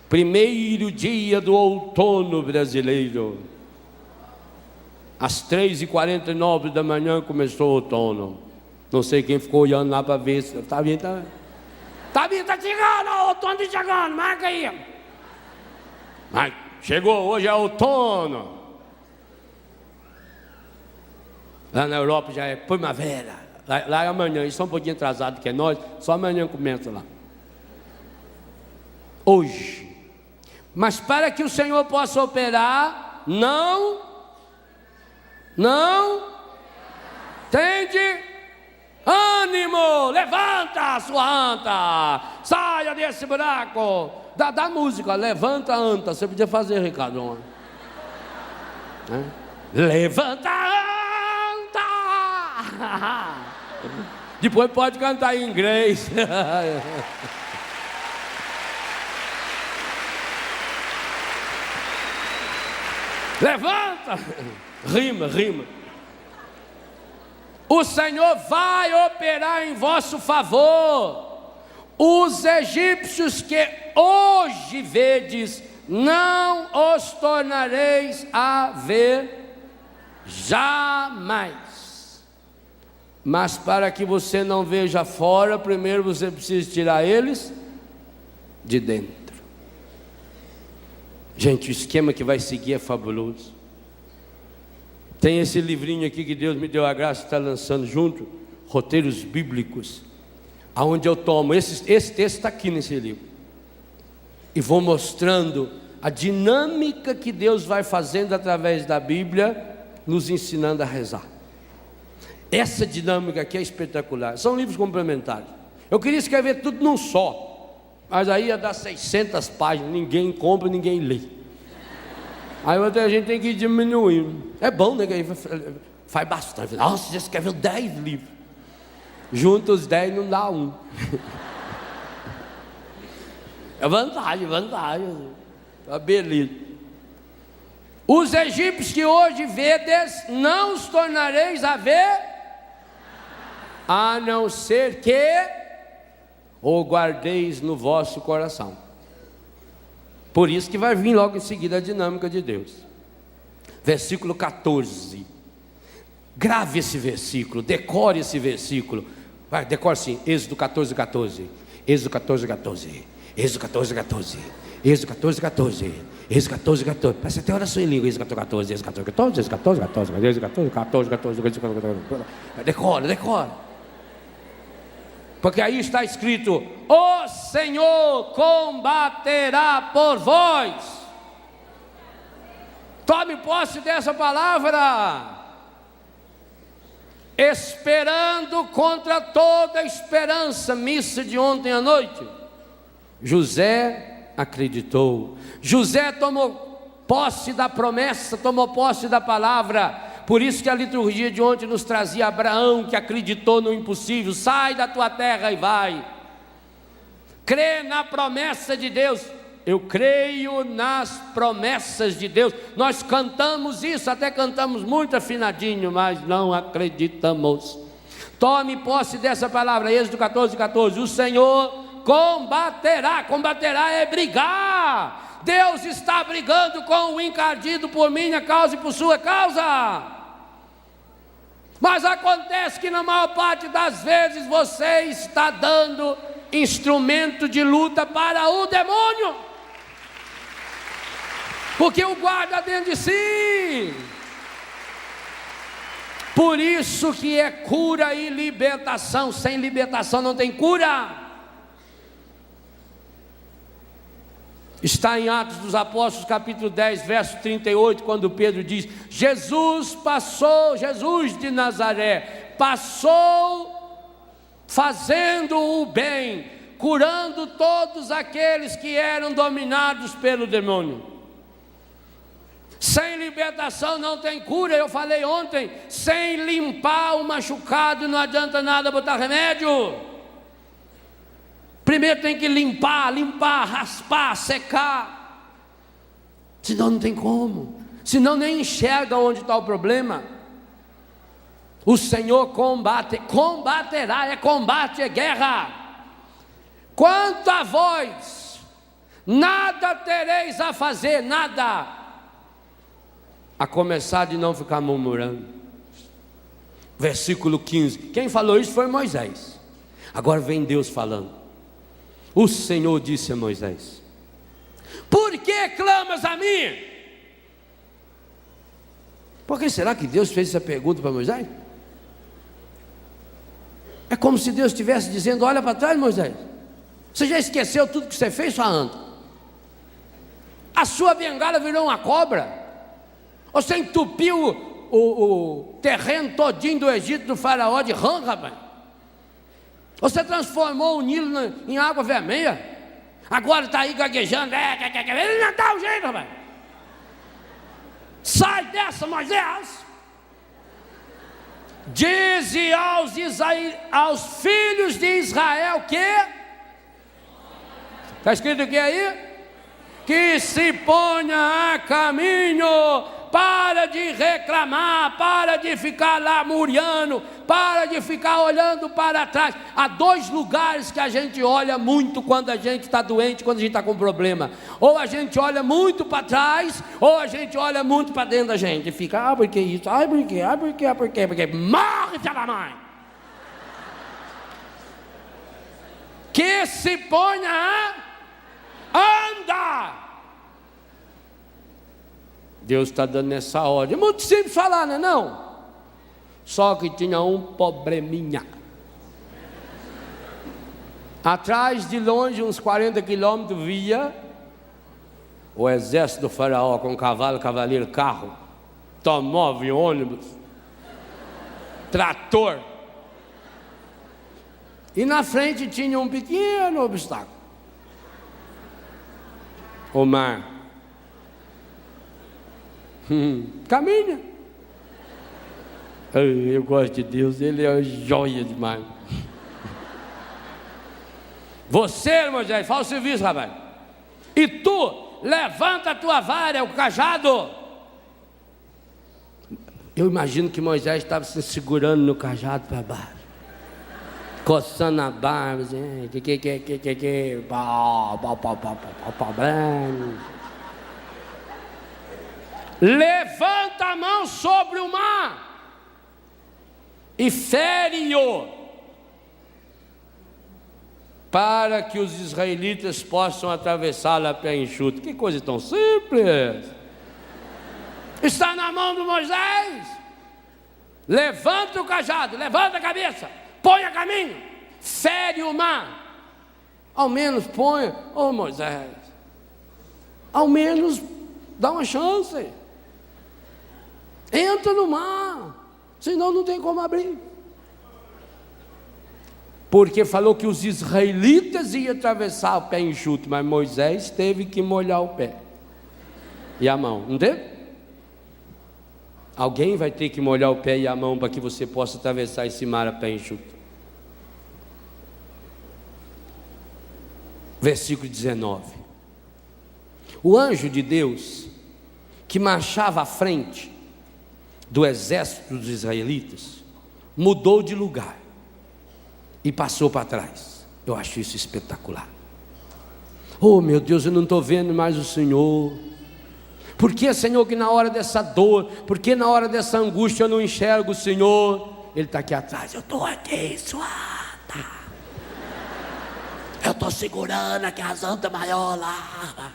primeiro dia do outono brasileiro. Às 3h49 da manhã começou o outono. Não sei quem ficou olhando lá para ver se está vindo, tá chegando, o outono está chegando, marca aí. Mas chegou, hoje é outono. Lá na Europa já é primavera. Lá é amanhã, eles estão um pouquinho atrasados que é nós, só amanhã começa lá. Hoje. Mas para que o Senhor possa operar, não não tende ânimo, levanta sua anta, saia desse buraco. Da música, levanta anta, você podia fazer, Ricardo, levanta anta. Depois pode cantar em inglês. Levanta, rima. O Senhor vai operar em vosso favor. Os egípcios que hoje vedes, não os tornareis a ver jamais. Mas para que você não veja fora, primeiro você precisa tirar eles de dentro. Gente, o esquema que vai seguir é fabuloso. Tem esse livrinho aqui que Deus me deu a graça de estar lançando junto, Roteiros Bíblicos, aonde eu tomo, esse texto está aqui nesse livro, e vou mostrando a dinâmica que Deus vai fazendo através da Bíblia, nos ensinando a rezar. Essa dinâmica aqui é espetacular. São livros complementares. Eu queria escrever tudo num só, mas aí ia dar 600 páginas, ninguém compra, ninguém lê. Aí a gente tem que ir diminuindo. É bom, né? Que aí faz bastante. Nossa, já escreveu 10 livros. Junta os 10 não dá um. É vantagem. Tá beleza. Os egípcios que hoje vedes, não os tornareis a ver, a não ser que o guardeis no vosso coração. Por isso que vai vir logo em seguida a dinâmica de Deus. Versículo 14. Grave esse versículo, decore esse versículo. Vai, decore assim, Êxodo 14, 14. Êxodo 14, 14. Êxodo 14, 14. Êxodo 14, 14. Êxodo 14, 14. Parece até oração em língua. Êxodo 14, 14. Êxodo 14, 14. Êxodo 14, 14. Êxodo 14, 14. Êxodo 14, 14. Decora. Porque aí está escrito: o Senhor combaterá por vós. Tome posse dessa palavra. Esperando contra toda esperança. Missa de ontem à noite. José acreditou. José tomou posse da promessa, tomou posse da palavra. Por isso que a liturgia de ontem nos trazia Abraão, que acreditou no impossível. Sai da tua terra e vai. Crê na promessa de Deus. Eu creio nas promessas de Deus. Nós cantamos isso, até cantamos muito afinadinho, mas não acreditamos. Tome posse dessa palavra. Êxodo 14, 14. O Senhor combaterá. Combaterá é brigar. Deus está brigando com o encardido por minha causa e por sua causa. Mas acontece que na maior parte das vezes você está dando instrumento de luta para o demônio, porque o guarda dentro de si. Por isso que é cura e libertação. Sem libertação não tem cura. Está em Atos dos Apóstolos, capítulo 10, verso 38, quando Pedro diz: Jesus de Nazaré, passou fazendo o bem, curando todos aqueles que eram dominados pelo demônio. Sem libertação não tem cura. Eu falei ontem, sem limpar o machucado não adianta nada botar remédio. Primeiro tem que limpar, raspar, secar. Senão não tem como. Senão nem enxerga onde está o problema. O Senhor combaterá, combate, é guerra. Quanto a vós, nada tereis a fazer, nada. A começar de não ficar murmurando. Versículo 15. Quem falou isso foi Moisés. Agora vem Deus falando. O Senhor disse a Moisés: por que clamas a mim? Por que será que Deus fez essa pergunta para Moisés? É como se Deus estivesse dizendo: olha para trás, Moisés. Você já esqueceu tudo que você fez, sua anta? A sua bengala virou uma cobra? Você entupiu o terreno todinho do Egito, do faraó, de rã, rapaz. Você transformou o Nilo em água vermelha. Agora está aí gaguejando. Ele não dá o jeito, rapaz. Sai dessa, Moisés. Dize aos filhos de Israel que... Está escrito o que aí? Que se ponha a caminho. Para de reclamar, para de ficar lá muriando, para de ficar olhando para trás. Há dois lugares que a gente olha muito quando a gente está doente, quando a gente está com problema. Ou a gente olha muito para trás, ou a gente olha muito para dentro da gente. E fica, por que isso? Por quê? Porque morre, filha da mãe. Que se ponha a andar. Deus está dando essa ordem. É muito simples falar, não é não? Só que tinha um probleminha. Atrás, de longe, uns 40 quilômetros, via o exército do faraó com cavalo, cavaleiro, carro, automóvel, ônibus, trator. E na frente tinha um pequeno obstáculo. O mar. Caminha. Eu gosto de Deus, Ele é joia demais. Você, Moisés, faz o serviço, rapaz. E tu, levanta a tua vara, o cajado. Eu imagino que Moisés estava se segurando no cajado para baixo, coçando a barba, assim, levanta a mão sobre o mar e fere-o, para que os israelitas possam atravessá-la a pé enxuto. Que coisa tão simples! Está na mão de Moisés. Levanta o cajado, levanta a cabeça, põe a caminho, fere o mar. Ao menos põe, Moisés, ao menos dá uma chance. Entra no mar, senão não tem como abrir. Porque falou que os israelitas iam atravessar o pé enxuto, mas Moisés teve que molhar o pé e a mão, não teve? Alguém vai ter que molhar o pé e a mão para que você possa atravessar esse mar a pé enxuto. Versículo 19. O anjo de Deus, que marchava à frente do exército dos israelitas, mudou de lugar e passou para trás. Eu acho isso espetacular. Oh meu Deus, eu não estou vendo mais o Senhor. Por que, Senhor, que na hora dessa dor, por que na hora dessa angústia eu não enxergo o Senhor? Ele está aqui atrás. Eu estou aqui, suada. Eu estou segurando aqui as antas maiores lá.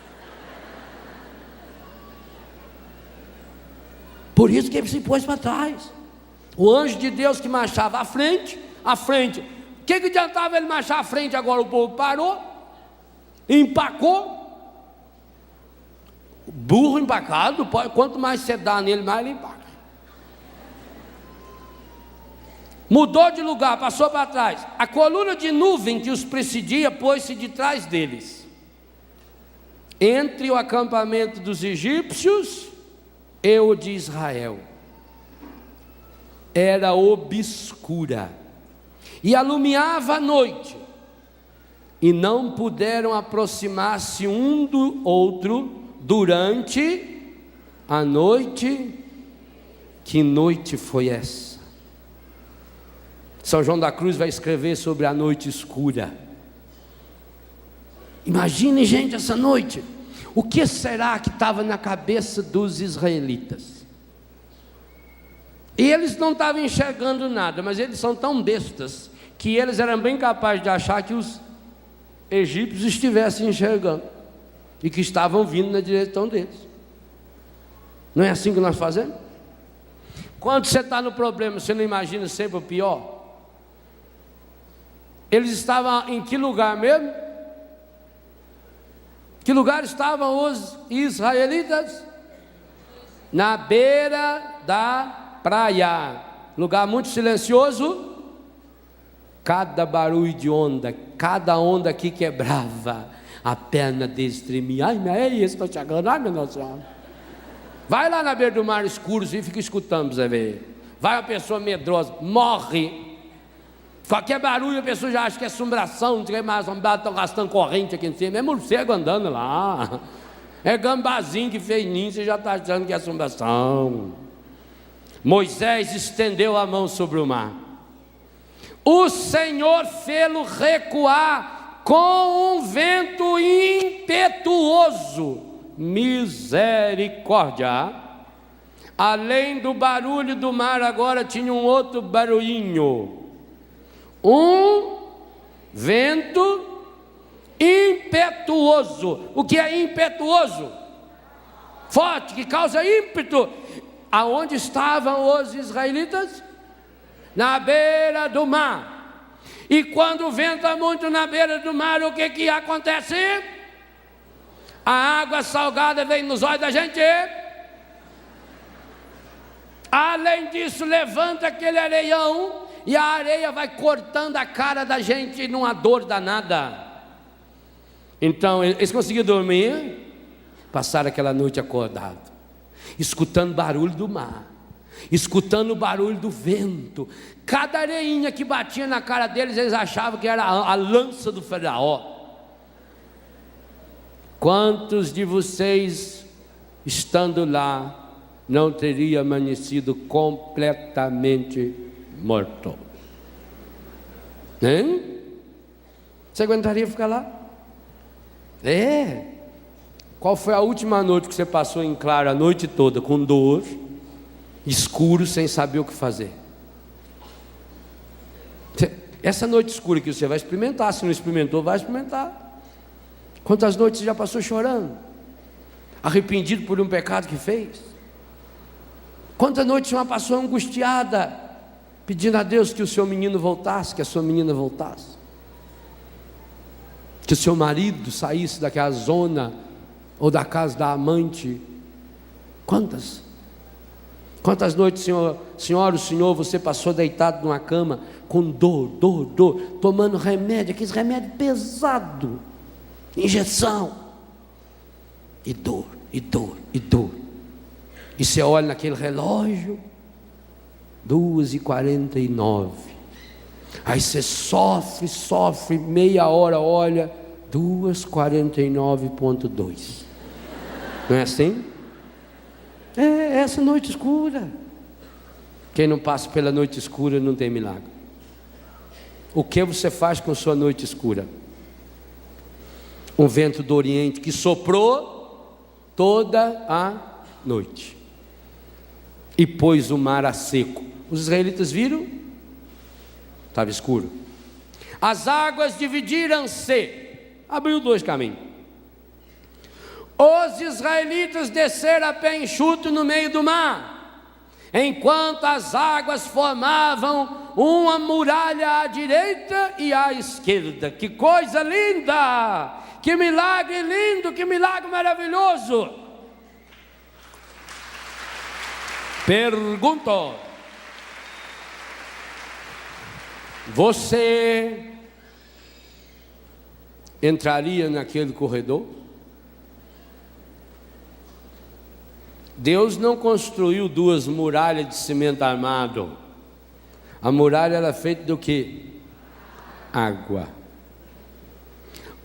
Por isso que ele se pôs para trás. O anjo de Deus que marchava à frente. O que adiantava ele marchar à frente? Agora o povo parou, empacou. Burro empacado, quanto mais você dá nele, mais ele empaca. Mudou de lugar, passou para trás. A coluna de nuvem que os precedia pôs-se de trás deles, entre o acampamento dos egípcios e o de Israel. Era obscura e alumiava a noite, e não puderam aproximar-se um do outro durante a noite. Que noite foi essa? São João da Cruz vai escrever sobre a noite escura. Imagine, gente, essa noite. O que será que estava na cabeça dos israelitas? E eles não estavam enxergando nada, mas eles são tão bestas que eles eram bem capazes de achar que os egípcios estivessem enxergando e que estavam vindo na direção deles. Não é assim que nós fazemos? Quando você está no problema, você não imagina sempre o pior? Eles estavam em que lugar mesmo? Que lugar estavam os israelitas? na beira da praia, lugar muito silencioso. Cada barulho de onda, cada onda que quebrava, a perna deles tremia. Ai, é isso, estou chegando, ai meu Deus do céu. Vai lá na beira do mar escuro e fica escutando para você ver. Vai uma pessoa medrosa, morre. Qualquer barulho a pessoa já acha que é assombração, não sei mais, estão gastando corrente aqui em cima. É morcego andando lá. É gambazinho que fez ninho, você já está achando que é assombração. Moisés estendeu a mão sobre o mar. O Senhor fê-lo recuar com um vento impetuoso. Misericórdia. Além do barulho do mar, agora tinha um outro barulhinho. Um vento impetuoso. O que é impetuoso? Forte, que causa ímpeto. Aonde estavam os israelitas? Na beira do mar. E quando venta muito na beira do mar, o que acontece? A água salgada vem nos olhos da gente. Além disso, levanta aquele areião e a areia vai cortando a cara da gente numa dor danada. Então, eles conseguiram dormir, passaram aquela noite acordado, escutando barulho do mar, escutando o barulho do vento. Cada areinha que batia na cara deles, eles achavam que era a lança do faraó. Quantos de vocês, estando lá, não teria amanhecido completamente morto? Hein? Você aguentaria ficar lá? Qual foi a última noite que você passou em claro a noite toda, com dor, escuro, sem saber o que fazer? Essa noite escura que você vai experimentar, se não experimentou, vai experimentar. Quantas noites você já passou chorando, arrependido por um pecado que fez? Quantas noites uma passou angustiada, pedindo a Deus que o seu menino voltasse, que a sua menina voltasse, que o seu marido saísse daquela zona, ou da casa da amante? Quantas noites, senhora, o senhor, você passou deitado numa cama, com dor, tomando remédio, aqueles remédios pesados, injeção, e dor. E você olha naquele relógio, 2h49. Aí você sofre, meia hora, olha, 2h49.2. Não é assim? É essa noite escura. Quem não passa pela noite escura não tem milagre. O que você faz com sua noite escura? Um vento do Oriente que soprou toda a noite e pôs o mar a seco. Os israelitas viram? Estava escuro. As águas dividiram-se, abriu dois caminhos. Os israelitas desceram a pé enxuto no meio do mar, enquanto as águas formavam uma muralha à direita e à esquerda. Que coisa linda! Que milagre lindo, que milagre maravilhoso! Pergunto: você entraria naquele corredor? Deus não construiu duas muralhas de cimento armado. A muralha era feita do que? Água.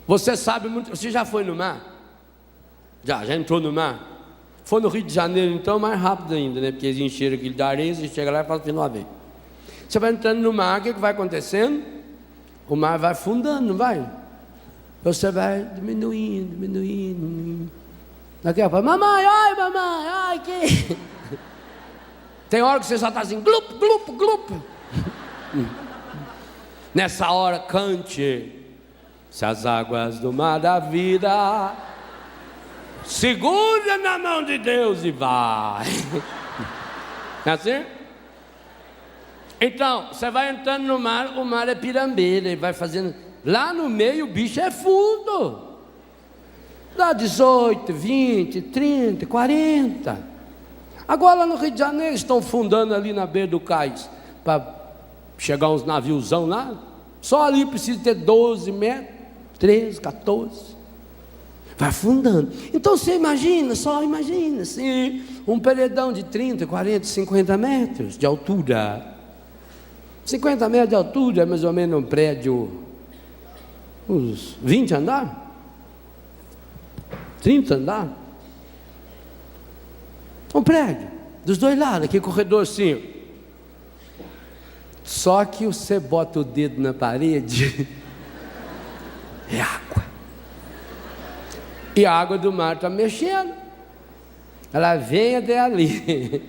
Você sabe muito. Você já foi no mar? Já entrou no mar? Foi no Rio de Janeiro, então, mais rápido ainda, né? Porque eles encheram aquilo de areia, você chega lá e fala assim, não vez. Você vai entrando no mar, o que vai acontecendo? O mar vai afundando, não vai? Você vai diminuindo. Daqui a pouco, mamãe, ai, que... Tem hora que você só está assim, glup. Nessa hora, cante. Se as águas do mar da vida, segura na mão de Deus e vai. É assim? Então, você vai entrando no mar, o mar é pirambeira, e vai fazendo. Lá no meio o bicho é fundo. Dá 18, 20, 30, 40. Agora no Rio de Janeiro estão fundando ali na beira do cais, para chegar uns naviozão lá, só ali precisa ter 12 metros, 13, 14, vai afundando. Então você imagina, só imagina assim, um paredão de 30, 40, 50 metros de altura. 50 metros de altura é mais ou menos um prédio, uns 20 andares, 30 andares. Um prédio, dos dois lados, aquele corredor assim. Só que você bota o dedo na parede, é água. E a água do mar está mexendo. Ela vem até ali.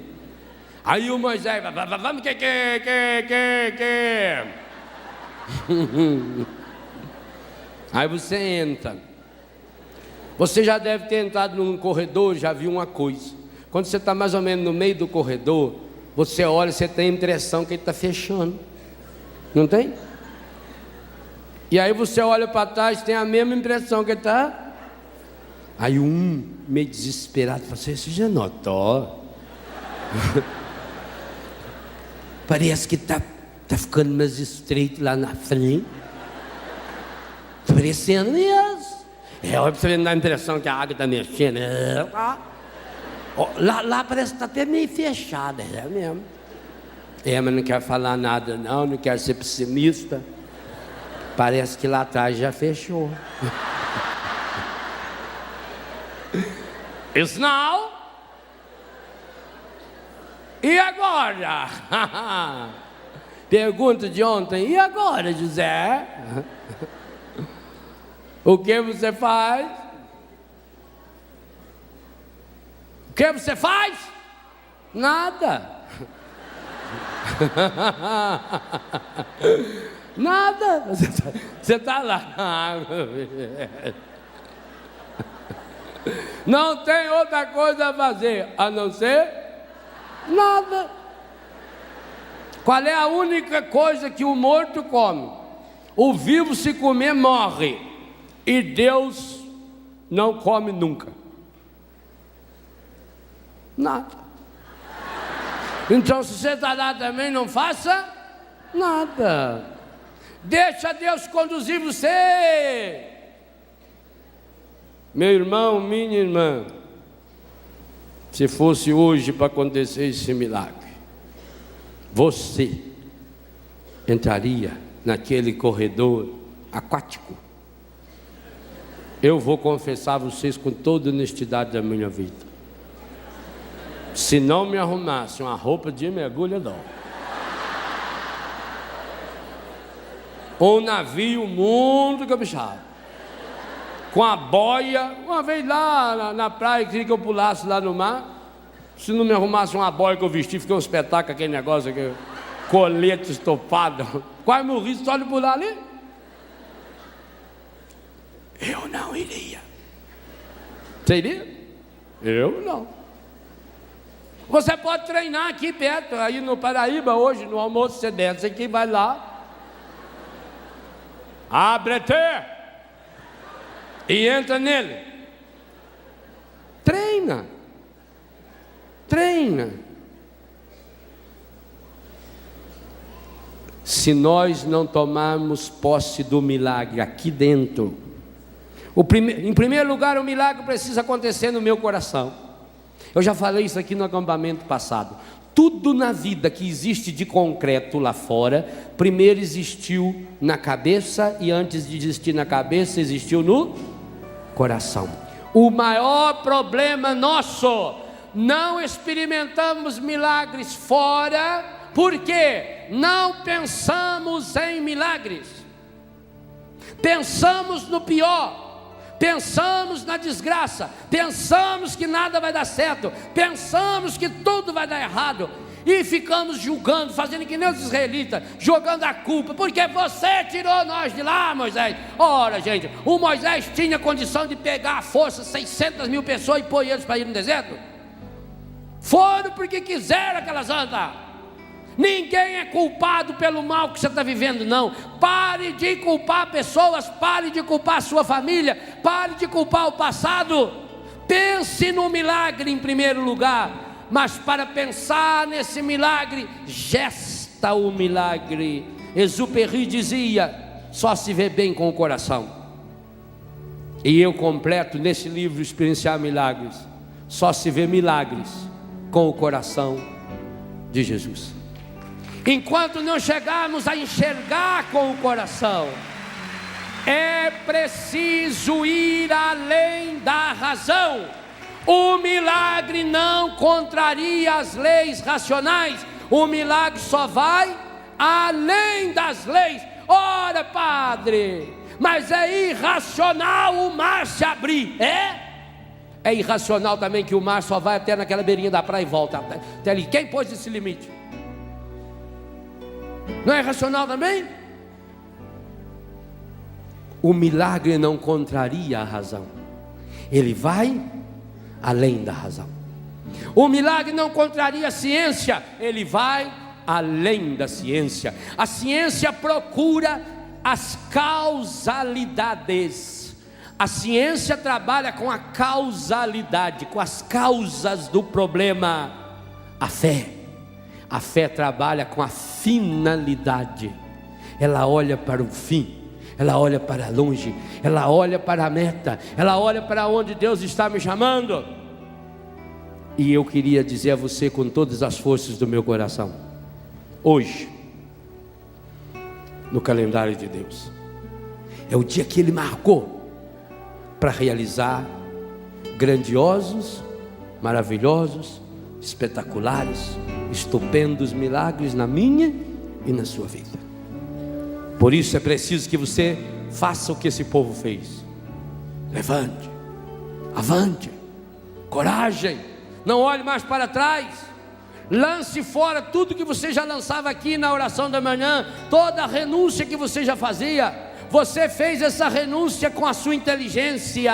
Aí o Moisés, vamos que. Aí você entra. Você já deve ter entrado num corredor, já viu uma coisa. Quando você está mais ou menos no meio do corredor, você olha, você tem a impressão que ele está fechando. Não tem? E aí você olha para trás, tem a mesma impressão que ele está. Aí meio desesperado, fala assim, você já notou? Parece que está ficando mais estreito lá na frente. Está parecendo mesmo. Olha para você não dar a impressão que a água está mexendo. Lá parece que está até meio fechada, é mesmo. Mas não quero falar nada não quero ser pessimista. Parece que lá atrás já fechou. Isso não. E agora? Pergunta de ontem, e agora, José? O que você faz? O que você faz? Nada. Nada. Você está lá. Não tem outra coisa a fazer a não ser nada. Qual é a única coisa que o morto come? O vivo, se comer, morre. E Deus não come nunca. Nada. Então, se você está lá também, não faça nada. Deixa Deus conduzir você. Meu irmão, minha irmã, se fosse hoje para acontecer esse milagre, você entraria naquele corredor aquático? Eu vou confessar a vocês com toda a honestidade da minha vida. Se não me arrumasse uma roupa de mergulhador, um navio muito caprichado, com a boia, uma vez lá na praia, queria que eu pulasse lá no mar. Se não me arrumasse uma boia que eu vesti, fiquei um espetáculo, aquele negócio aqui, colete estopado, quase morri só de pular ali. Eu não iria. Você iria? Eu não. Você pode treinar aqui perto, aí no Paraíba, hoje, no almoço, você desce aqui, vai lá. Abre-te e entra nele. Treina. Se nós não tomarmos posse do milagre aqui dentro, em primeiro lugar, o milagre precisa acontecer no meu coração. Eu já falei isso aqui no acampamento passado. Tudo na vida que existe de concreto lá fora, primeiro existiu na cabeça, e antes de existir na cabeça, existiu no coração. O maior problema nosso, não experimentamos milagres fora, porque não pensamos em milagres. Pensamos no pior. Pensamos na desgraça, pensamos que nada vai dar certo, pensamos que tudo vai dar errado, e ficamos julgando, fazendo que nem os israelitas, jogando a culpa, porque você tirou nós de lá, Moisés. Ora, gente, o Moisés tinha condição de pegar à força 600 mil pessoas e pôr eles para ir no deserto? Foram porque quiseram aquelas andas. Ninguém é culpado pelo mal que você está vivendo, não. Pare de culpar pessoas, pare de culpar a sua família, pare de culpar o passado. Pense no milagre em primeiro lugar. mas para pensar nesse milagre, gesta o milagre. Exupéry dizia: só se vê bem com o coração. E eu completo nesse livro Experienciar Milagres: só se vê milagres com o coração de Jesus. Enquanto não chegarmos a enxergar com o coração, é preciso ir além da razão. O milagre não contraria as leis racionais, o milagre só vai além das leis. Ora, padre, mas é irracional o mar se abrir. É irracional também que o mar só vai até naquela beirinha da praia e volta até ali. Quem pôs esse limite? Não é irracional também? O milagre não contraria a razão, ele vai além da razão. O milagre não contraria a ciência, ele vai além da ciência. A ciência procura as causalidades. A ciência trabalha com a causalidade, com as causas do problema. A fé trabalha com a finalidade. Ela olha para o fim, ela olha para longe, ela olha para a meta, ela olha para onde Deus está me chamando. E eu queria dizer a você com todas as forças do meu coração: hoje, no calendário de Deus, é o dia que Ele marcou para realizar grandiosos, maravilhosos, espetaculares, estupendos milagres na minha e na sua vida. Por isso é preciso que você faça o que esse povo fez. Levante, avante, coragem, não olhe mais para trás. Lance fora tudo que você já lançava aqui na oração da manhã, toda a renúncia que você já fazia. Você fez essa renúncia com a sua inteligência.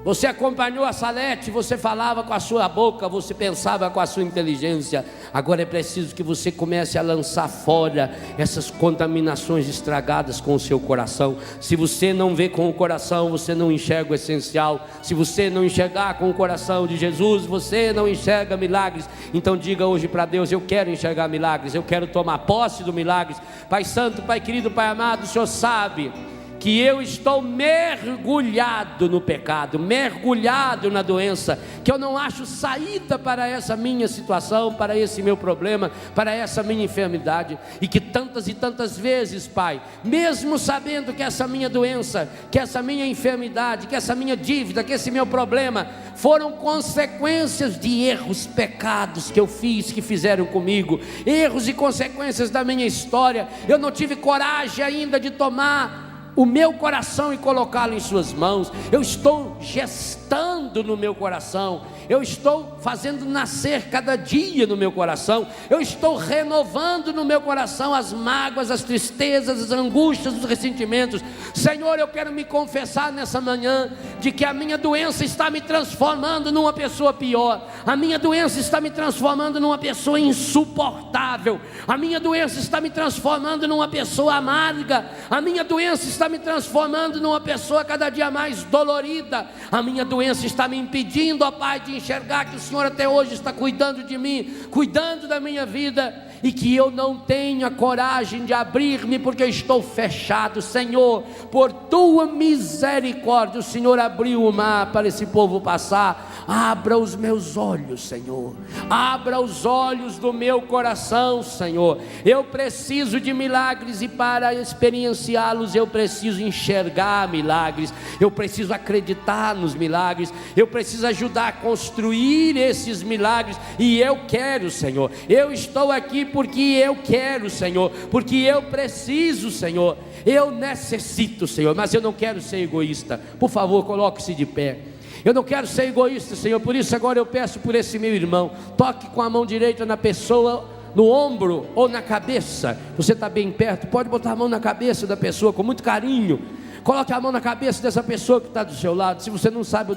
Você acompanhou a Salete, você falava com a sua boca, você pensava com a sua inteligência. Agora é preciso que você comece a lançar fora essas contaminações estragadas com o seu coração. Se você não vê com o coração, você não enxerga o essencial. Se você não enxergar com o coração de Jesus, você não enxerga milagres. Então diga hoje para Deus: eu quero enxergar milagres, eu quero tomar posse do milagres. Pai santo, Pai querido, Pai amado, o Senhor sabe que eu estou mergulhado no pecado, mergulhado na doença, que eu não acho saída para essa minha situação, para esse meu problema, para essa minha enfermidade, e que tantas e tantas vezes, Pai, mesmo sabendo que essa minha doença, que essa minha enfermidade, que essa minha dívida, que esse meu problema foram consequências de erros, pecados que eu fiz, que fizeram comigo, erros e consequências da minha história, eu não tive coragem ainda de tomar o meu coração e colocá-lo em suas mãos. Eu estou gestando no meu coração, eu estou fazendo nascer cada dia no meu coração, eu estou renovando no meu coração as mágoas, as tristezas, as angústias, os ressentimentos. Senhor, eu quero me confessar nessa manhã de que a minha doença está me transformando numa pessoa pior, a minha doença está me transformando numa pessoa insuportável, a minha doença está me transformando numa pessoa amarga, a minha doença está me transformando numa pessoa cada dia mais dolorida, a minha doença está me impedindo, ó Pai, de enxergar que o Senhor até hoje está cuidando de mim, cuidando da minha vida, e que eu não tenho a coragem de abrir-me porque eu estou fechado. Senhor, por tua misericórdia, o Senhor abriu o mar para esse povo passar. Abra os meus olhos, Senhor, abra os olhos do meu coração, Senhor. Eu preciso de milagres, e para experienciá-los eu preciso enxergar milagres, eu preciso acreditar nos milagres, eu preciso ajudar a construir esses milagres. E eu quero, Senhor, eu estou aqui porque eu quero, Senhor, porque eu preciso, Senhor, eu necessito, Senhor, mas eu não quero ser egoísta. Por favor, coloque-se de pé. Eu não quero ser egoísta, Senhor, por isso agora eu peço por esse meu irmão, toque com a mão direita na pessoa, no ombro ou na cabeça. Você está bem perto, pode botar a mão na cabeça da pessoa com muito carinho. Coloque a mão na cabeça dessa pessoa que está do seu lado. Se você não sabe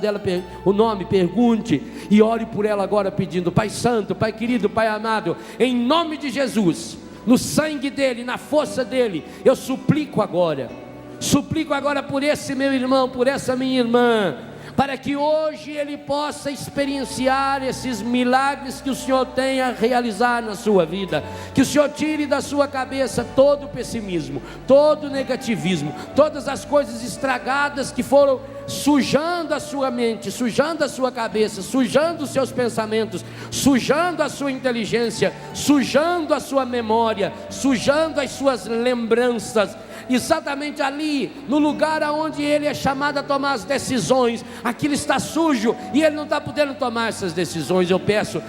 o nome, pergunte e ore por ela agora pedindo: Pai santo, Pai querido, Pai amado, em nome de Jesus, no sangue dele, na força dele, eu suplico agora por esse meu irmão, por essa minha irmã. para que hoje ele possa experienciar esses milagres que o Senhor tem a realizar na sua vida. Que o Senhor tire da sua cabeça todo o pessimismo, todo o negativismo, todas as coisas estragadas que foram sujando a sua mente, sujando a sua cabeça, sujando os seus pensamentos, sujando a sua inteligência, sujando a sua memória, sujando as suas lembranças. Exatamente ali, no lugar onde ele é chamado a tomar as decisões, aquilo está sujo e ele não está podendo tomar essas decisões. Eu peço,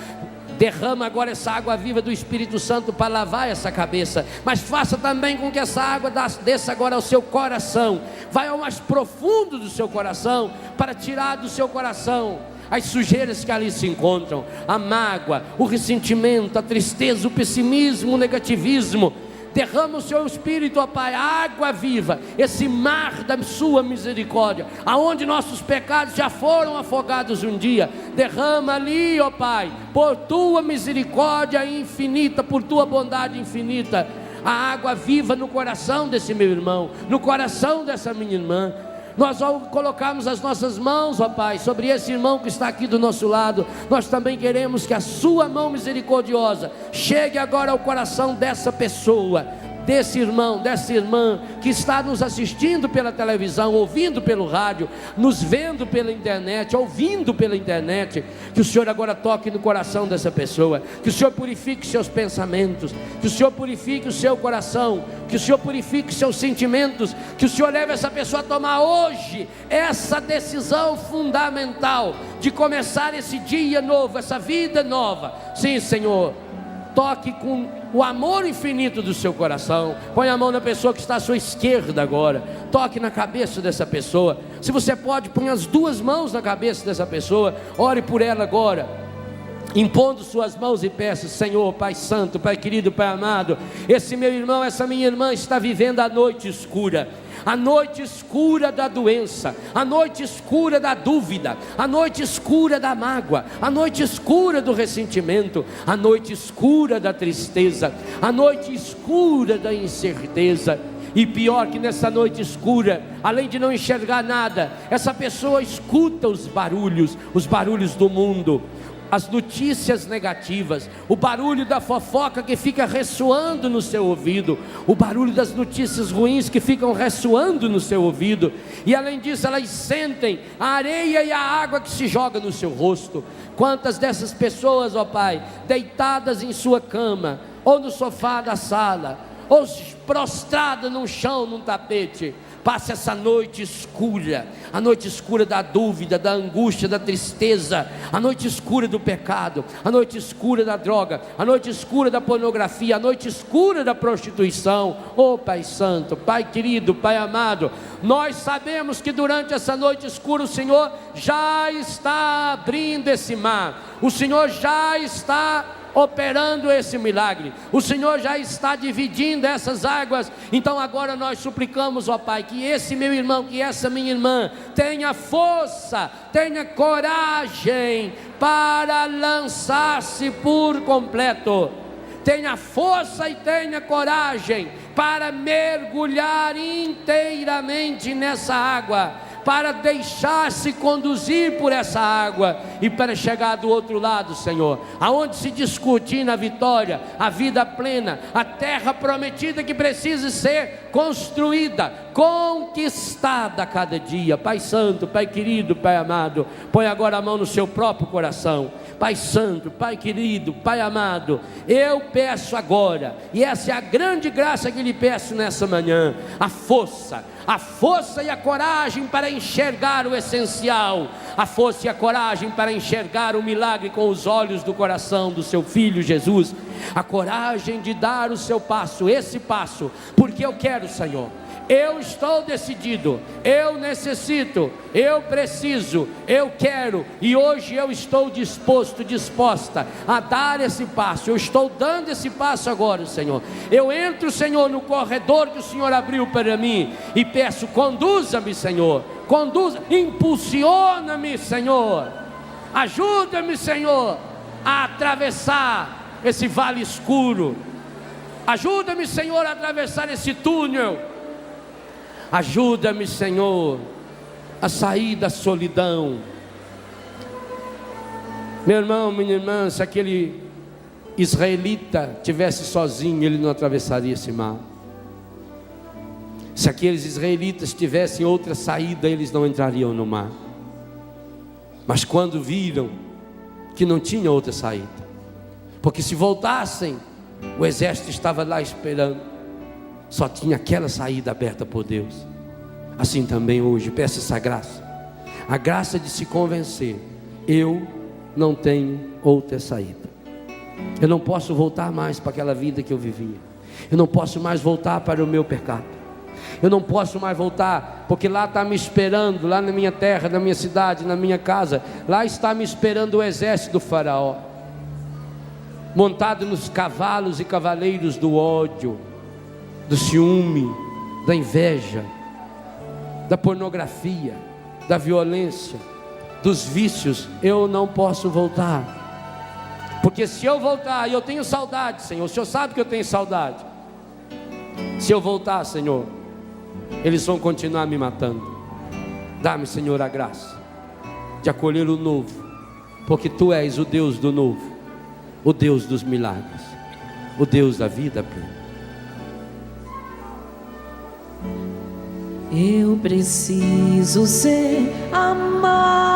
derrama agora essa água viva do Espírito Santo para lavar essa cabeça, mas faça também com que essa água desça agora ao seu coração, vai ao mais profundo do seu coração, para tirar do seu coração as sujeiras que ali se encontram, a mágoa, o ressentimento, a tristeza, o pessimismo, o negativismo. Derrama o seu Espírito, ó Pai, água viva, esse mar da sua misericórdia, aonde nossos pecados já foram afogados um dia. Derrama ali, ó Pai, por tua misericórdia infinita, por tua bondade infinita, a água viva no coração desse meu irmão, no coração dessa minha irmã. Nós, ao colocarmos as nossas mãos, ó Pai, sobre esse irmão que está aqui do nosso lado, nós também queremos que a sua mão misericordiosa chegue agora ao coração dessa pessoa, desse irmão, dessa irmã que está nos assistindo pela televisão, ouvindo pelo rádio, nos vendo pela internet, ouvindo pela internet. Que o Senhor agora toque no coração dessa pessoa, que o Senhor purifique seus pensamentos, que o Senhor purifique o seu coração, que o Senhor purifique seus sentimentos, que o Senhor leve essa pessoa a tomar hoje essa decisão fundamental de começar esse dia novo, essa vida nova. Sim, Senhor, toque com o amor infinito do seu coração. Põe a mão na pessoa que está à sua esquerda agora, toque na cabeça dessa pessoa. Se você pode, põe as duas mãos na cabeça dessa pessoa, ore por ela agora, impondo suas mãos e peça: Senhor, Pai Santo, Pai querido, Pai amado, esse meu irmão, essa minha irmã está vivendo a noite escura, a noite escura da doença, a noite escura da dúvida, a noite escura da mágoa, a noite escura do ressentimento, a noite escura da tristeza, a noite escura da incerteza. E pior que nessa noite escura, além de não enxergar nada, essa pessoa escuta os barulhos do mundo, as notícias negativas, o barulho da fofoca que fica ressoando no seu ouvido, o barulho das notícias ruins que ficam ressoando no seu ouvido. E além disso, elas sentem a areia e a água que se joga no seu rosto. Quantas dessas pessoas, ó Pai, deitadas em sua cama, ou no sofá da sala, ou prostrada no chão, num tapete, passa essa noite escura, a noite escura da dúvida, da angústia, da tristeza, a noite escura do pecado, a noite escura da droga, a noite escura da pornografia, a noite escura da prostituição. Oh Pai Santo, Pai querido, Pai amado, nós sabemos que durante essa noite escura o Senhor já está abrindo esse mar, o Senhor já está operando esse milagre, o Senhor já está dividindo essas águas. Então agora nós suplicamos, ó Pai, que esse meu irmão, que essa minha irmã tenha força, tenha coragem para lançar-se por completo, tenha força e tenha coragem para mergulhar inteiramente nessa água, para deixar-se conduzir por essa água e para chegar do outro lado, Senhor, aonde se discute na vitória, a vida plena, a terra prometida que precisa ser construída, conquistada a cada dia. Pai Santo, Pai querido, Pai amado, põe agora a mão no seu próprio coração. Pai Santo, Pai querido, Pai amado, eu peço agora, e essa é a grande graça que lhe peço nessa manhã, a força e a coragem para enxergar o essencial, a força e a coragem para enxergar o milagre com os olhos do coração do seu Filho Jesus, a coragem de dar o seu passo, esse passo, porque eu quero, Senhor, eu estou decidido, eu necessito, eu preciso, eu quero, e hoje eu estou disposta a dar esse passo. Eu estou dando esse passo agora, Senhor. Eu entro, Senhor, no corredor que o Senhor abriu para mim e peço: conduza-me, Senhor, impulsiona-me, Senhor, ajuda-me, Senhor, a atravessar esse vale escuro, ajuda-me, Senhor, a atravessar esse túnel. Ajuda-me, Senhor, a sair da solidão. Meu irmão, minha irmã, se aquele israelita tivesse sozinho, ele não atravessaria esse mar. Se aqueles israelitas tivessem outra saída, eles não entrariam no mar. Mas quando viram que não tinha outra saída, porque se voltassem, o exército estava lá esperando, só tinha aquela saída aberta por Deus. Assim também hoje, peça essa graça, a graça de se convencer: eu não tenho outra saída. Eu não posso voltar mais para aquela vida que eu vivia. Eu não posso mais voltar para o meu pecado. Eu não posso mais voltar, porque lá está me esperando, lá na minha terra, na minha cidade, na minha casa, lá está me esperando o exército do faraó, montado nos cavalos e cavaleiros do ódio, do ciúme, da inveja, da pornografia, da violência, dos vícios. Eu não posso voltar, porque se eu voltar, e eu tenho saudade, Senhor, o Senhor sabe que eu tenho saudade. Se eu voltar, Senhor, eles vão continuar me matando. Dá-me, Senhor, a graça de acolher o novo, porque Tu és o Deus do novo, o Deus dos milagres, o Deus da vida plena. Eu preciso ser amado,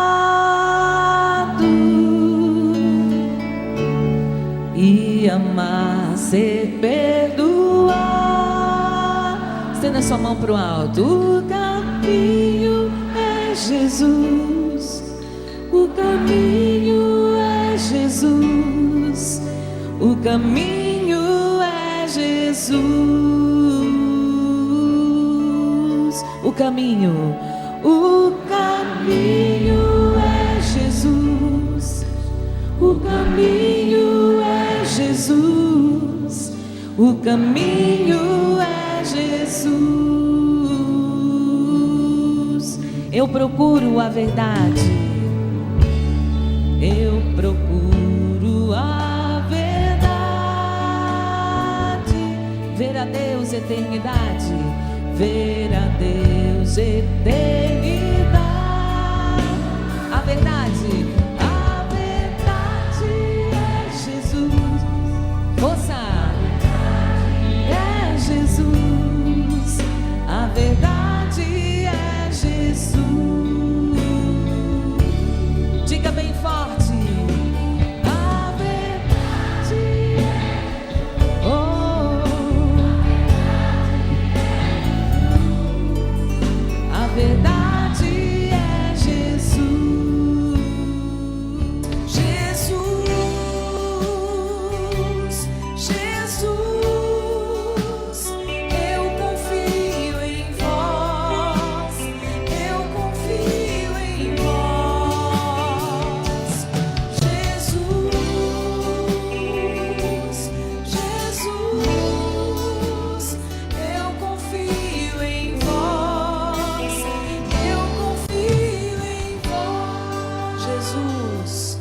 e amar, ser perdoado. Estenda sua mão para o alto. O caminho é Jesus, o caminho é Jesus, o caminho é Jesus, o caminho é Jesus, o caminho é Jesus, o caminho é Jesus. Eu procuro a verdade, eu procuro a verdade, ver a Deus, eternidade, ver a Deus, eternidade. A verdade é Jesus. Força! É Jesus. A verdade é Jesus. Diga bem forte. A verdade a verdade é Jesus. Jesus, eu confio em vós, eu confio em vós. Jesus, eu confio em vós, eu confio em vós. Jesus,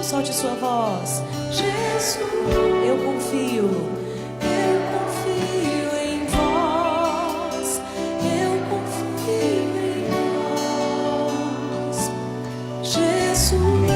solte sua voz. Jesus, eu confio em vós, eu confio em vós. Jesus.